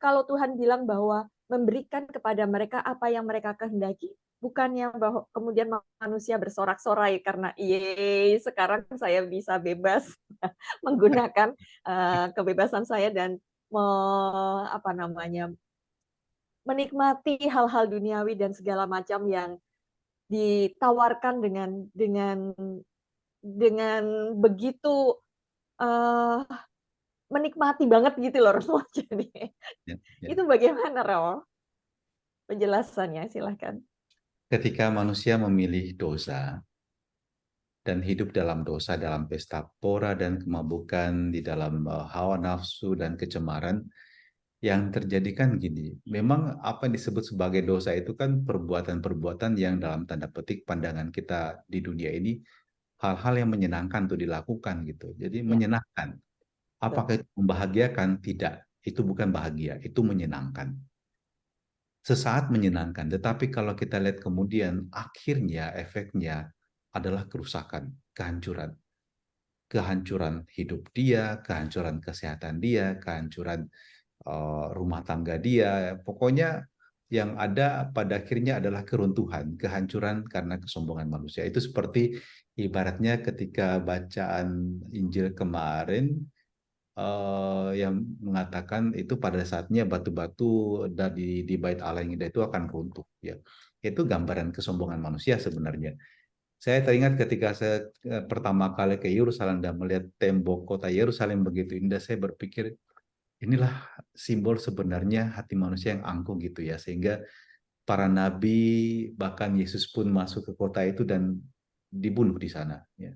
Speaker 3: kalau Tuhan bilang bahwa memberikan kepada mereka apa yang mereka kehendaki, bukannya bahwa kemudian manusia bersorak-sorai karena, "Yeay, sekarang saya bisa bebas menggunakan kebebasan saya dan apa namanya, menikmati hal-hal duniawi dan segala macam yang ditawarkan dengan begitu, eee, menikmati banget gitu loh Romo. Jadi,
Speaker 1: Ya, ya.
Speaker 3: itu bagaimana Romo penjelasannya? Silahkan.
Speaker 1: Ketika manusia memilih dosa dan hidup dalam dosa, dalam pesta pora dan kemabukan, di dalam hawa nafsu dan kecemaran, yang terjadi kan gini, memang apa yang disebut sebagai dosa itu kan perbuatan-perbuatan yang dalam tanda petik pandangan kita di dunia ini hal-hal yang menyenangkan untuk dilakukan gitu. Jadi
Speaker 3: Ya,
Speaker 1: menyenangkan.
Speaker 3: betul.
Speaker 1: Apakah itu membahagiakan? Tidak. Itu bukan bahagia, itu menyenangkan. Sesaat menyenangkan, tetapi kalau kita lihat kemudian akhirnya efeknya adalah kerusakan, kehancuran. Kehancuran hidup dia, kehancuran kesehatan dia, kehancuran rumah tangga dia. Pokoknya yang ada pada akhirnya adalah keruntuhan, kehancuran karena kesombongan manusia. Itu seperti ibaratnya ketika bacaan Injil kemarin yang mengatakan itu pada saatnya batu-batu di bait Allah yang indah itu akan runtuh. Ya, itu gambaran kesombongan manusia sebenarnya. Saya teringat ketika saya pertama kali ke Yerusalem dan melihat tembok kota Yerusalem begitu indah, saya berpikir inilah simbol sebenarnya hati manusia yang angkuh gitu ya, sehingga para nabi bahkan Yesus pun masuk ke kota itu dan dibunuh di sana. Ya.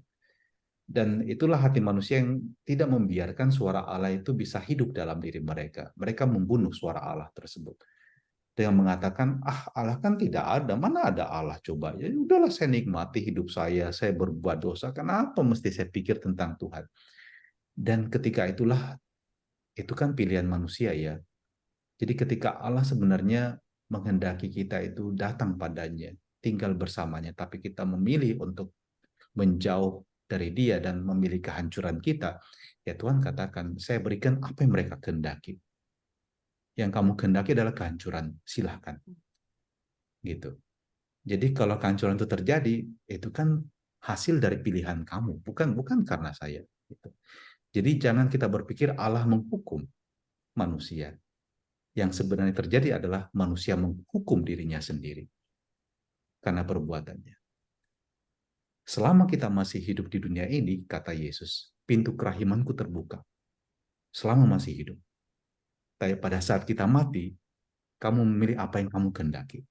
Speaker 1: Dan itulah hati manusia yang tidak membiarkan suara Allah itu bisa hidup dalam diri mereka. Mereka membunuh suara Allah tersebut. Dengan mengatakan, ah Allah kan tidak ada, mana ada Allah coba. Ya udahlah saya nikmati hidup saya berbuat dosa, kenapa mesti saya pikir tentang Tuhan. Dan ketika itulah, itu kan pilihan manusia ya. Jadi ketika Allah sebenarnya menghendaki kita itu datang padanya, tinggal bersamanya, tapi kita memilih untuk menjauh dari dia dan memilih kehancuran kita, ya Tuhan katakan, saya berikan apa yang mereka kehendaki. Yang kamu kehendaki adalah kehancuran, silahkan. Gitu. Jadi kalau kehancuran itu terjadi, itu kan hasil dari pilihan kamu, bukan karena saya. Gitu. Jadi jangan kita berpikir Allah menghukum manusia. Yang sebenarnya terjadi adalah manusia menghukum dirinya sendiri karena perbuatannya. Selama kita masih hidup di dunia ini, kata Yesus, pintu kerahimanku terbuka. Selama masih hidup. Tapi pada saat kita mati, kamu memilih apa yang kamu kehendaki.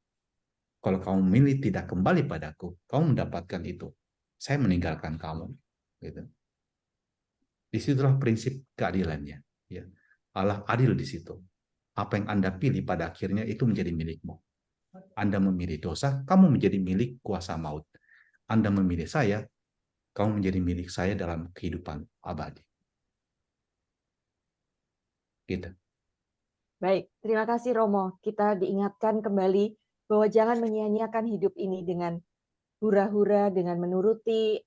Speaker 1: Kalau kamu memilih tidak kembali padaku, kamu mendapatkan itu. Saya meninggalkan kamu. Gitu. Disitulah prinsip keadilannya. Ya. Allah adil di situ. Apa yang Anda pilih pada akhirnya itu menjadi milikmu. Anda memilih dosa, kamu menjadi milik kuasa maut. Anda memilih saya, kamu menjadi milik saya dalam kehidupan abadi. Gitu.
Speaker 3: Baik, terima kasih Romo. Kita diingatkan kembali bahwa jangan menyia-nyiakan hidup ini dengan hura-hura, dengan menuruti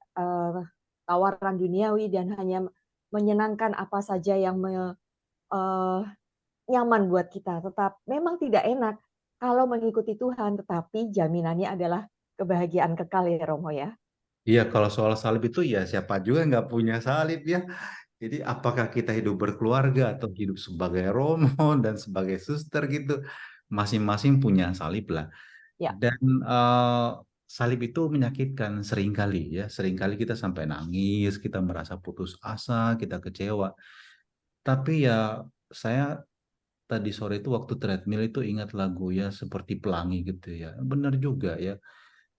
Speaker 3: tawaran duniawi dan hanya menyenangkan apa saja yang nyaman buat kita. Tetap memang tidak enak kalau mengikuti Tuhan, tetapi jaminannya adalah kebahagiaan kekal ya Romo ya.
Speaker 1: Iya, kalau soal salib itu ya siapa juga nggak punya salib ya. Jadi apakah kita hidup berkeluarga atau hidup sebagai romo dan sebagai suster gitu, masing-masing punya salib lah.
Speaker 3: Ya,
Speaker 1: Dan salib itu menyakitkan seringkali ya, seringkali kita sampai nangis, kita merasa putus asa, kita kecewa. Tapi ya saya tadi sore itu waktu treadmill itu ingat lagu ya seperti pelangi gitu ya. Benar juga ya.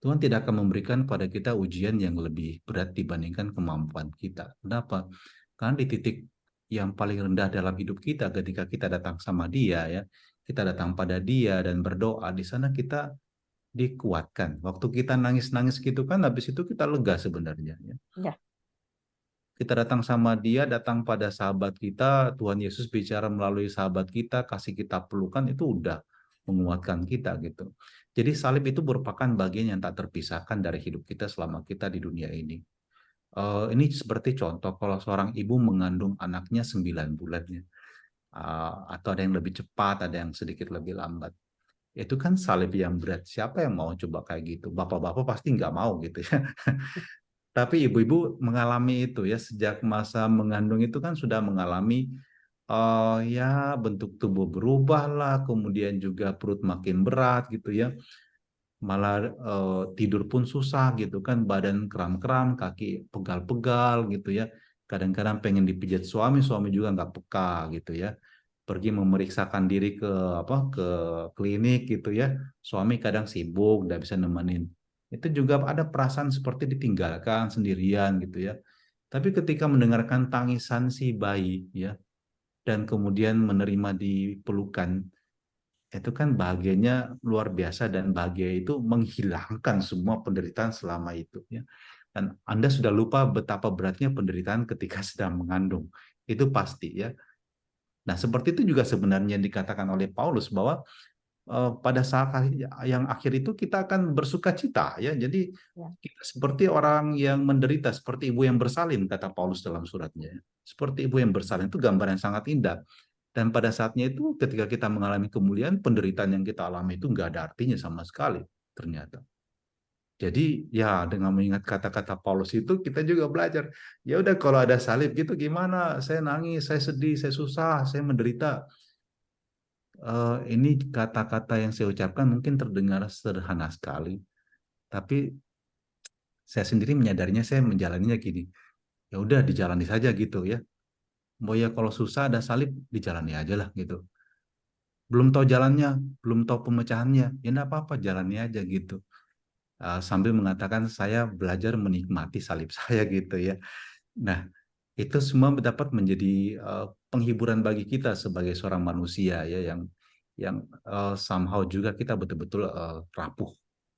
Speaker 1: Tuhan tidak akan memberikan pada kita ujian yang lebih berat dibandingkan kemampuan kita. Kenapa? Karena di titik yang paling rendah dalam hidup kita ketika kita datang sama Dia ya, kita datang pada Dia dan berdoa, di sana kita dikuatkan. Waktu kita nangis-nangis gitu kan, habis itu kita lega sebenarnya. Ya.
Speaker 3: ya,
Speaker 1: Kita datang sama Dia, datang pada sahabat kita, Tuhan Yesus bicara melalui sahabat kita, kasih kita pelukan, itu udah menguatkan kita gitu. Jadi salib itu merupakan bagian yang tak terpisahkan dari hidup kita selama kita di dunia ini. Ini seperti contoh kalau seorang ibu mengandung anaknya 9 bulan ya. Atau ada yang lebih cepat, ada yang sedikit lebih lambat. Itu kan salib yang berat. Siapa yang mau coba kayak gitu? Bapak-bapak pasti nggak mau gitu ya. Tapi ibu-ibu mengalami itu ya sejak masa mengandung itu kan sudah mengalami ya bentuk tubuh berubah lah, kemudian juga perut makin berat gitu ya, malah tidur pun susah gitu kan, badan kram-kram, kaki pegal-pegal gitu ya, kadang-kadang pengen dipijat suami, suami juga nggak peka gitu ya, pergi memeriksakan diri ke ke klinik gitu ya, suami kadang sibuk nggak bisa nemenin, itu juga ada perasaan seperti ditinggalkan sendirian gitu ya. Tapi ketika mendengarkan tangisan si bayi ya, dan kemudian menerima di pelukan, itu kan bahagianya luar biasa, dan bahagia itu menghilangkan semua penderitaan selama itu ya. Dan Anda sudah lupa betapa beratnya penderitaan ketika sedang mengandung. Itu pasti ya. Nah, seperti itu juga sebenarnya yang dikatakan oleh Paulus bahwa pada saat yang akhir itu kita akan bersuka cita ya. Jadi
Speaker 3: Ya.
Speaker 1: kita seperti orang yang menderita, seperti ibu yang bersalin kata Paulus dalam suratnya. Seperti ibu yang bersalin, itu gambar yang sangat indah. Dan pada saatnya itu ketika kita mengalami kemuliaan, penderitaan yang kita alami itu nggak ada artinya sama sekali ternyata. Jadi ya dengan mengingat kata-kata Paulus itu kita juga belajar. Ya udah kalau ada salib gitu gimana? Saya nangis, saya sedih, saya susah, saya menderita. Ini kata-kata yang saya ucapkan mungkin terdengar sederhana sekali, tapi saya sendiri menyadarinya, saya menjalaninya gini. Ya udah dijalani saja gitu ya. Mau ya kalau susah ada salib dijalani aja lah gitu. Belum tahu jalannya, belum tahu pemecahannya, ya enggak apa-apa, jalani aja gitu. Sambil mengatakan saya belajar menikmati salib saya gitu ya. Nah, itu semua dapat menjadi penghiburan bagi kita sebagai seorang manusia ya, yang somehow juga kita betul-betul rapuh,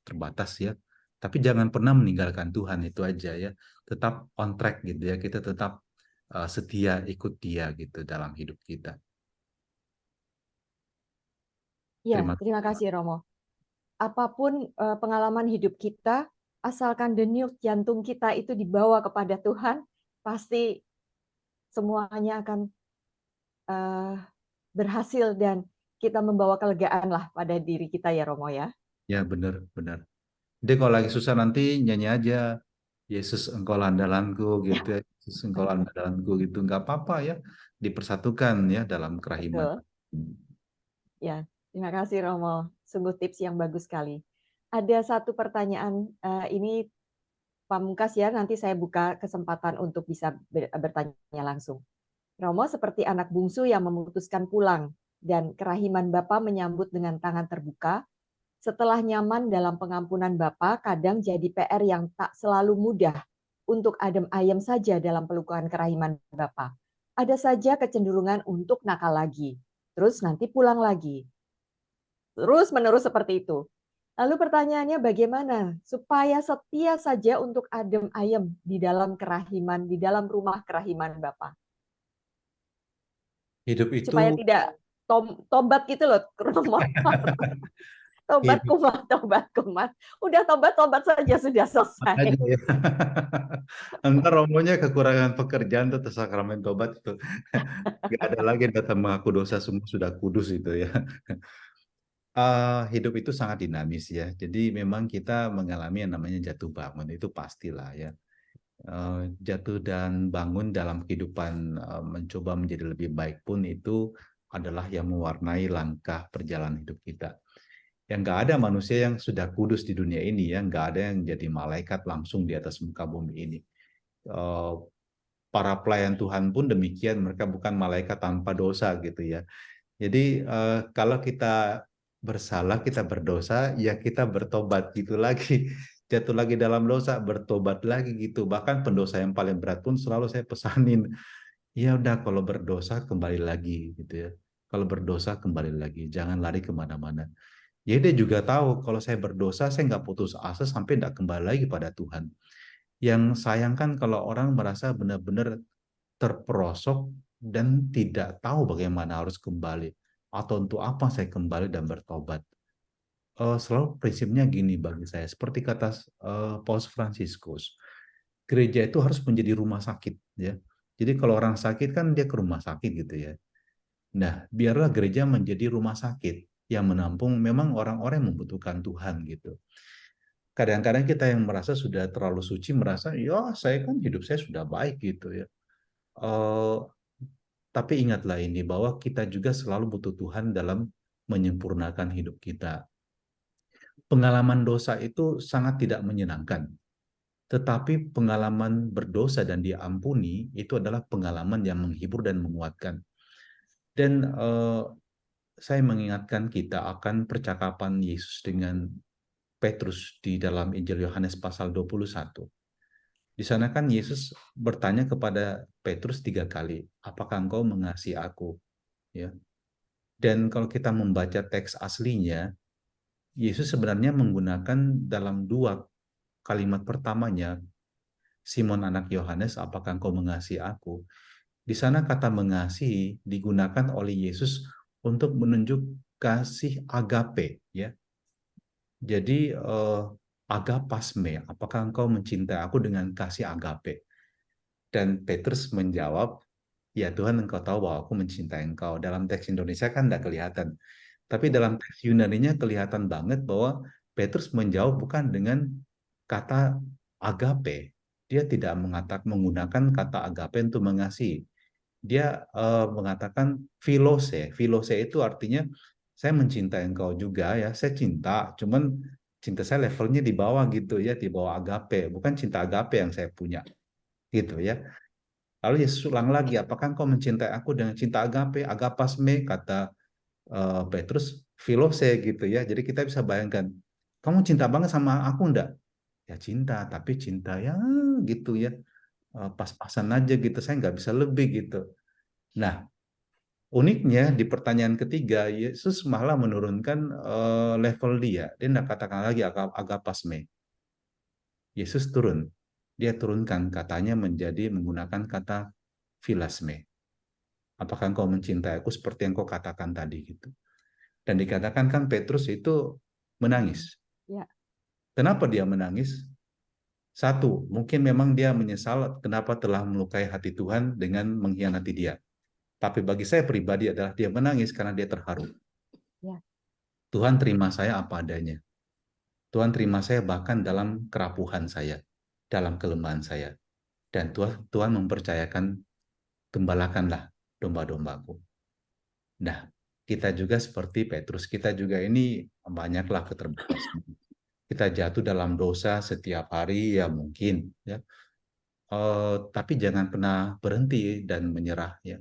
Speaker 1: terbatas ya. Tapi jangan pernah meninggalkan Tuhan, itu aja ya. Tetap on track gitu ya. Kita tetap setia ikut Dia gitu dalam hidup kita.
Speaker 3: Ya,
Speaker 1: Terima
Speaker 3: terima
Speaker 1: kasih.
Speaker 3: kasih Romo. Apapun pengalaman hidup kita, asalkan denyut jantung kita itu dibawa kepada Tuhan, pasti semuanya akan eh, berhasil dan kita membawa kelegaan lah pada diri kita ya Romo ya.
Speaker 1: Ya benar, benar. Jadi kalau lagi susah nanti nyanyi aja, Yesus engkau andalanku gitu ya. Yesus engkau andalanku gitu. Nggak apa-apa ya. Dipersatukan ya dalam kerahiman.
Speaker 3: Betul. Ya, terima kasih Romo. Sungguh tips yang bagus sekali. Ada satu pertanyaan ini pamungkas ya, nanti saya buka kesempatan untuk bisa bertanya langsung. Romo seperti anak bungsu yang memutuskan pulang dan kerahiman Bapa menyambut dengan tangan terbuka. Setelah nyaman dalam pengampunan Bapa, kadang jadi PR yang tak selalu mudah untuk adem ayem saja dalam pelukan kerahiman Bapa. Ada saja kecenderungan untuk nakal lagi, terus nanti pulang lagi. Terus menerus seperti itu. Lalu pertanyaannya bagaimana supaya setia saja untuk adem ayem di dalam kerahiman, di dalam rumah kerahiman Bapa.
Speaker 1: Hidup
Speaker 3: Supaya
Speaker 1: itu
Speaker 3: tidak tobat gitu loh. Tobat
Speaker 1: hidup
Speaker 3: kumat, tobat kumat. Udah tobat-tobat saja sudah selesai.
Speaker 1: aja ya. Entar romonya kekurangan pekerjaan tuh sakramen tobat itu. Nggak ada lagi datang mengaku dosa, semua sudah kudus itu ya. Hidup itu sangat dinamis ya. Jadi memang kita mengalami yang namanya jatuh bangun, itu pastilah ya. Jatuh dan bangun dalam kehidupan, mencoba menjadi lebih baik pun itu adalah yang mewarnai langkah perjalanan hidup kita. Yang nggak ada manusia yang sudah kudus di dunia ini ya, nggak ada yang jadi malaikat langsung di atas muka bumi ini. Eh, para pelayan Tuhan pun demikian, mereka bukan malaikat tanpa dosa gitu ya. Jadi kalau kita bersalah, kita berdosa, ya kita bertobat gitu lagi. Jatuh lagi dalam dosa, bertobat lagi gitu. Bahkan pendosa yang paling berat pun selalu saya pesanin, ya udah kalau berdosa kembali lagi gitu ya. Kalau berdosa kembali lagi, jangan lari kemana-mana. Ya dia juga tahu kalau saya berdosa, saya nggak putus asa sampai nggak kembali lagi pada Tuhan. Yang sayangkan kalau orang merasa benar-benar terperosok dan tidak tahu bagaimana harus kembali atau untuk apa saya kembali dan bertobat. Selalu prinsipnya gini bagi saya, seperti kata Paus Fransiskus, gereja itu harus menjadi rumah sakit, ya. Jadi kalau orang sakit kan dia ke rumah sakit gitu ya. Nah, biarlah gereja menjadi rumah sakit yang menampung memang orang-orang yang membutuhkan Tuhan gitu. Kadang-kadang kita yang merasa sudah terlalu suci, merasa, ya saya kan hidup saya sudah baik gitu ya. Eh, tapi ingatlah ini, bahwa kita juga selalu butuh Tuhan dalam menyempurnakan hidup kita. Pengalaman dosa itu sangat tidak menyenangkan. Tetapi pengalaman berdosa dan diampuni itu adalah pengalaman yang menghibur dan menguatkan. Dan saya mengingatkan kita akan percakapan Yesus dengan Petrus di dalam Injil Yohanes pasal 21. Di sana kan Yesus bertanya kepada Petrus 3 kali, apakah engkau mengasihi aku? Ya. Dan kalau kita membaca teks aslinya, Yesus sebenarnya menggunakan dalam 2 kalimat pertamanya, Simon anak Yohanes, apakah engkau mengasihi aku? Di sana kata mengasihi digunakan oleh Yesus untuk menunjuk kasih agape, ya. Jadi agapasme, apakah engkau mencintai aku dengan kasih agape? Dan Petrus menjawab, ya Tuhan, engkau tahu bahwa aku mencintai engkau. Dalam teks Indonesia kan tidak kelihatan. Tapi dalam teks Yunaninya kelihatan banget bahwa Petrus menjawab bukan dengan kata agape. Dia tidak menggunakan kata agape untuk mengasihi. Dia mengatakan filose. Filose itu artinya saya mencintai engkau juga ya. Saya cinta, cuman cinta saya levelnya di bawah gitu ya, di bawah agape. Bukan cinta agape yang saya punya gitu ya. Lalu Yesus ulang lagi, apakah engkau mencintai aku dengan cinta agape, agapasme, kata Petrus, filose gitu ya. Jadi kita bisa bayangkan, kamu cinta banget sama aku enggak? Ya cinta, tapi cinta ya gitu ya, pas-pasan aja gitu, saya nggak bisa lebih gitu. Nah, uniknya di pertanyaan ketiga, Yesus malah menurunkan level dia. Dia tidak katakan lagi agapasme. Yesus turun. Dia turunkan katanya menjadi menggunakan kata filasme. Apakah engkau mencintai aku seperti yang kau katakan tadi gitu. Dan dikatakan kan Petrus itu menangis.
Speaker 3: Ya.
Speaker 1: Kenapa dia menangis? Satu, mungkin memang dia menyesal kenapa telah melukai hati Tuhan dengan mengkhianati dia. Tapi bagi saya pribadi adalah dia menangis karena dia terharu.
Speaker 3: Ya.
Speaker 1: Tuhan terima saya apa adanya. Tuhan terima saya bahkan dalam kerapuhan saya, dalam kelemahan saya. Dan Tuhan mempercayakan, gembalakanlah domba-dombaku. Nah, kita juga seperti Petrus, kita juga ini banyaklah keterbatasan. Kita jatuh dalam dosa setiap hari ya mungkin ya. Tapi jangan pernah berhenti dan menyerah ya.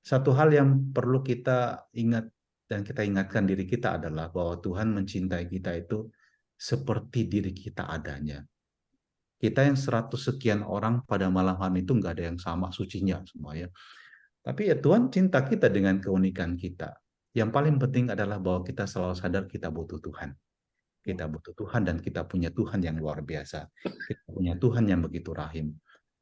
Speaker 1: Satu hal yang perlu kita ingat dan kita ingatkan diri kita adalah bahwa Tuhan mencintai kita itu seperti diri kita adanya. Kita yang 100 sekian orang pada malam hari itu nggak ada yang sama sucinya semua ya. Tapi ya Tuhan cinta kita dengan keunikan kita. Yang paling penting adalah bahwa kita selalu sadar kita butuh Tuhan. Kita butuh Tuhan dan kita punya Tuhan yang luar biasa. Kita punya Tuhan yang begitu rahim.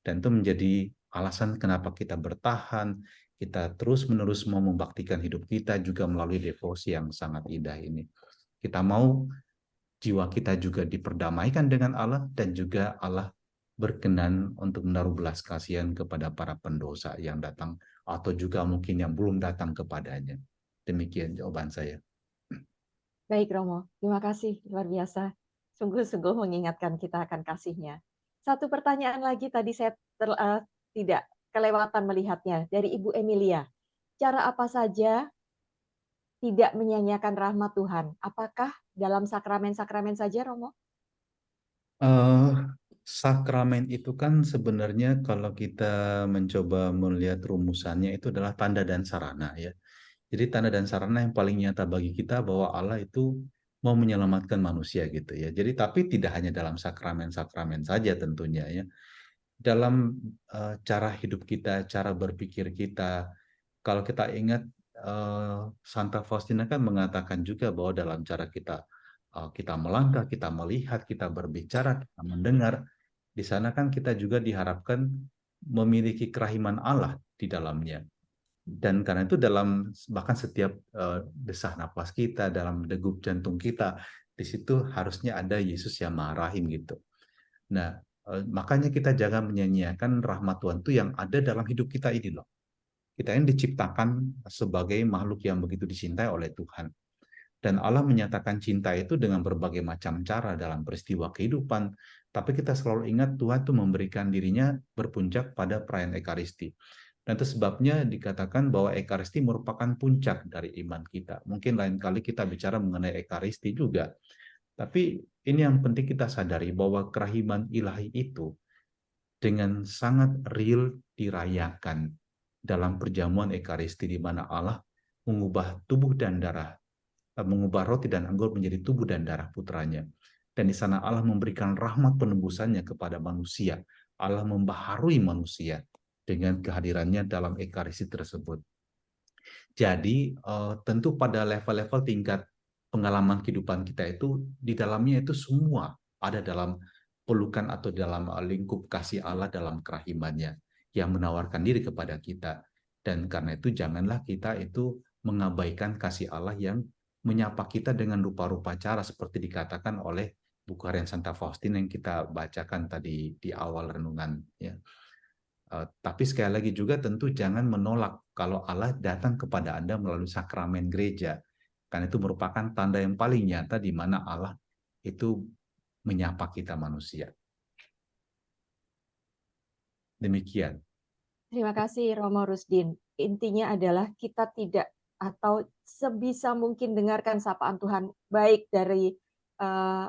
Speaker 1: Dan itu menjadi alasan kenapa kita bertahan, kita terus-menerus mau membaktikan hidup kita juga melalui devosi yang sangat indah ini. Kita mau jiwa kita juga diperdamaikan dengan Allah dan juga Allah berkenan untuk menaruh belas kasihan kepada para pendosa yang datang atau juga mungkin yang belum datang kepadanya. Demikian jawaban saya.
Speaker 3: Baik Romo, terima kasih, luar biasa. Sungguh-sungguh mengingatkan kita akan kasih-Nya. Satu pertanyaan lagi tadi saya tidak kelewatan melihatnya dari Ibu Emilia. Cara apa saja tidak menyanyiakan rahmat Tuhan? Apakah dalam sakramen-sakramen saja, Romo?
Speaker 1: Sakramen itu kan sebenarnya kalau kita mencoba melihat rumusannya itu adalah tanda dan sarana ya. Jadi tanda dan sarana yang paling nyata bagi kita bahwa Allah itu mau menyelamatkan manusia gitu ya. Jadi tapi tidak hanya dalam sakramen-sakramen saja tentunya ya. Dalam cara hidup kita, cara berpikir kita. Kalau kita ingat Santa Faustina kan mengatakan juga bahwa dalam cara kita melangkah, kita melihat, kita berbicara, kita mendengar, di sana kan kita juga diharapkan memiliki kerahiman Allah di dalamnya. Dan karena itu dalam bahkan setiap desah napas kita, dalam degup jantung kita, di situ harusnya ada Yesus yang Maha Rahim gitu. Nah, Makanya kita jangan menyia-nyiakan rahmat Tuhan itu yang ada dalam hidup kita ini loh. Kita ini diciptakan sebagai makhluk yang begitu dicintai oleh Tuhan. Dan Allah menyatakan cinta itu dengan berbagai macam cara dalam peristiwa kehidupan. Tapi kita selalu ingat Tuhan itu memberikan dirinya berpuncak pada perayaan Ekaristi. Dan itu sebabnya dikatakan bahwa Ekaristi merupakan puncak dari iman kita. Mungkin lain kali kita bicara mengenai Ekaristi juga. Tapi ini yang penting kita sadari bahwa kerahiman ilahi itu dengan sangat real dirayakan dalam perjamuan Ekaristi di mana Allah mengubah tubuh dan darah, mengubah roti dan anggur menjadi tubuh dan darah putranya. Dan di sana Allah memberikan rahmat penebusannya kepada manusia. Allah membaharui manusia dengan kehadirannya dalam Ekaristi tersebut. Jadi tentu pada level-level tingkat pengalaman kehidupan kita itu di dalamnya itu semua ada dalam pelukan atau dalam lingkup kasih Allah dalam kerahimannya yang menawarkan diri kepada kita. Dan karena itu janganlah kita itu mengabaikan kasih Allah yang menyapa kita dengan rupa-rupa cara seperti dikatakan oleh buku harian Santa Faustina yang kita bacakan tadi di awal renungan. Ya. Tapi sekali lagi juga tentu jangan menolak kalau Allah datang kepada Anda melalui sakramen gereja. Karena itu merupakan tanda yang paling nyata di mana Allah itu menyapa kita manusia. Demikian.
Speaker 3: Terima kasih Romo Rusdin. Intinya adalah kita tidak atau sebisa mungkin dengarkan sapaan Tuhan baik dari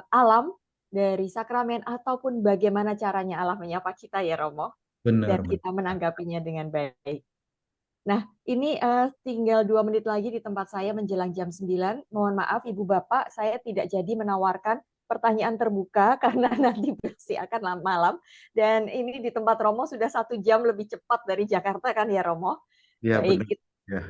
Speaker 3: alam, dari sakramen ataupun bagaimana caranya Allah menyapa kita ya Romo.
Speaker 1: Benar.
Speaker 3: Dan kita menanggapinya dengan baik. Nah, ini tinggal 2 menit lagi di tempat saya menjelang jam 9. Mohon maaf Ibu Bapak, saya tidak jadi menawarkan pertanyaan terbuka karena nanti akan malam. Dan ini di tempat Romo sudah 1 jam lebih cepat dari Jakarta kan ya Romo?
Speaker 1: Ya,
Speaker 3: Baik,
Speaker 1: benar. Ya.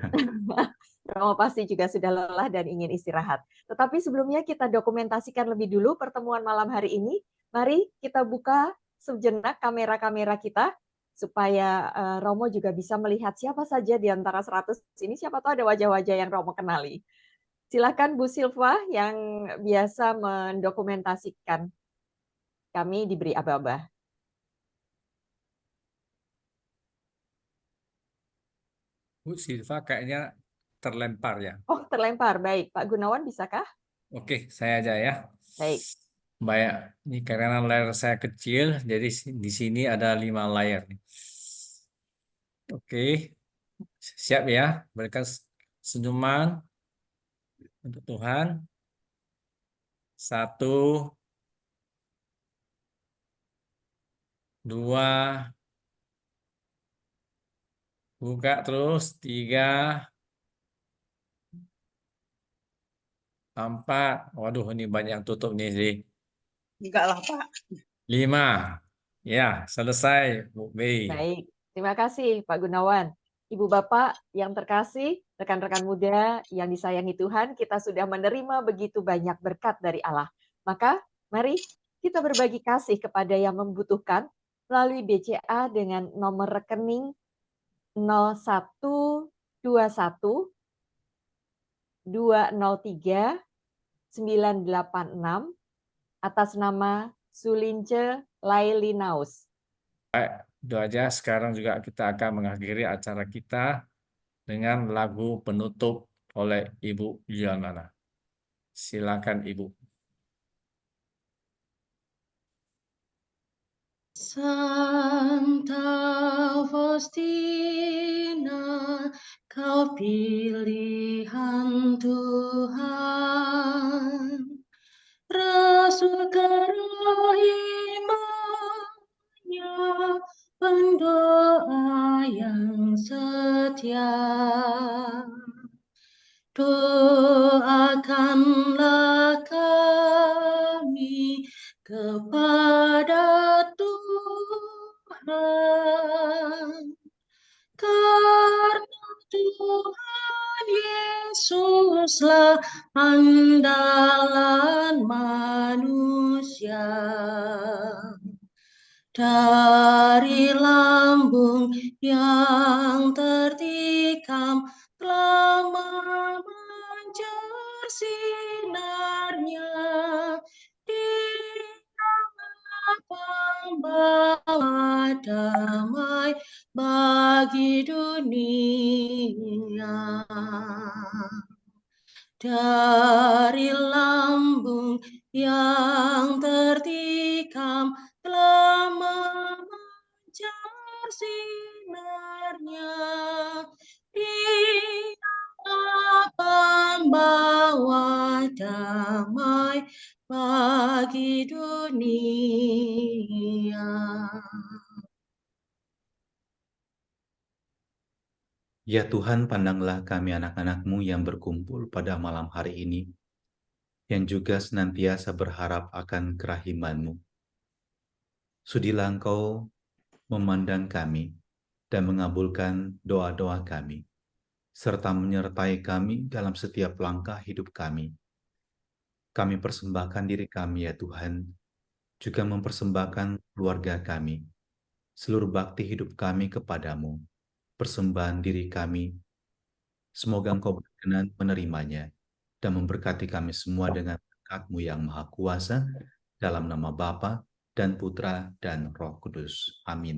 Speaker 3: Romo pasti juga sudah lelah dan ingin istirahat. Tetapi sebelumnya kita dokumentasikan lebih dulu pertemuan malam hari ini. Mari kita buka sejenak kamera-kamera kita supaya Romo juga bisa melihat siapa saja di antara 100 ini, siapa tahu ada wajah-wajah yang Romo kenali. Silakan Bu Silva yang biasa mendokumentasikan. Kami diberi aba-aba.
Speaker 2: Bu Silva kayaknya terlempar ya.
Speaker 3: Oh, terlempar. Baik, Pak Gunawan bisakah?
Speaker 2: Oke, saya aja ya.
Speaker 3: Baik.
Speaker 2: Baik, ini karena layar saya kecil, jadi di sini ada 5 layar. Oke, siap ya. Berikan senyuman untuk Tuhan. 1, 2, buka terus. 3, 4. Waduh, ini banyak yang tutup nih sih.
Speaker 4: Enggak lah, Pak.
Speaker 2: 5. Ya, selesai, Bu B.
Speaker 3: Baik, terima kasih Pak Gunawan. Ibu Bapak yang terkasih, rekan-rekan muda yang disayangi Tuhan, kita sudah menerima begitu banyak berkat dari Allah. Maka mari kita berbagi kasih kepada yang membutuhkan melalui BCA dengan nomor rekening 0121 203 986 atas nama Sulince Lailinaus.
Speaker 2: Baik, itu aja. Sekarang juga kita akan mengakhiri acara kita dengan lagu penutup oleh Ibu Yuliana. Silakan Ibu.
Speaker 4: Santa Faustina, kau pilihan Tuhan, Rasul kerahimannya, pendoa yang setia. Doakanlah kami kepada Tuhan, karena Tuhan Yesuslah andalan manusia. Dari lambung yang tertikam telah memancar sinarnya di tengah membawa damai bagi dunia. Dari lambung yang tertikam telah memancar sinarnya. Dia pembawa damai bagi dunia.
Speaker 1: Ya Tuhan, pandanglah kami anak-anak-Mu yang berkumpul pada malam hari ini, yang juga senantiasa berharap akan kerahiman-Mu. Sudilah Engkau memandang kami dan mengabulkan doa-doa kami, serta menyertai kami dalam setiap langkah hidup kami. Kami persembahkan diri kami ya Tuhan, juga mempersembahkan keluarga kami, seluruh bakti hidup kami kepadamu, persembahan diri kami. Semoga Engkau berkenan menerimanya dan memberkati kami semua dengan berkat-Mu yang Maha Kuasa, dalam nama Bapa dan Putra dan Roh Kudus. Amin.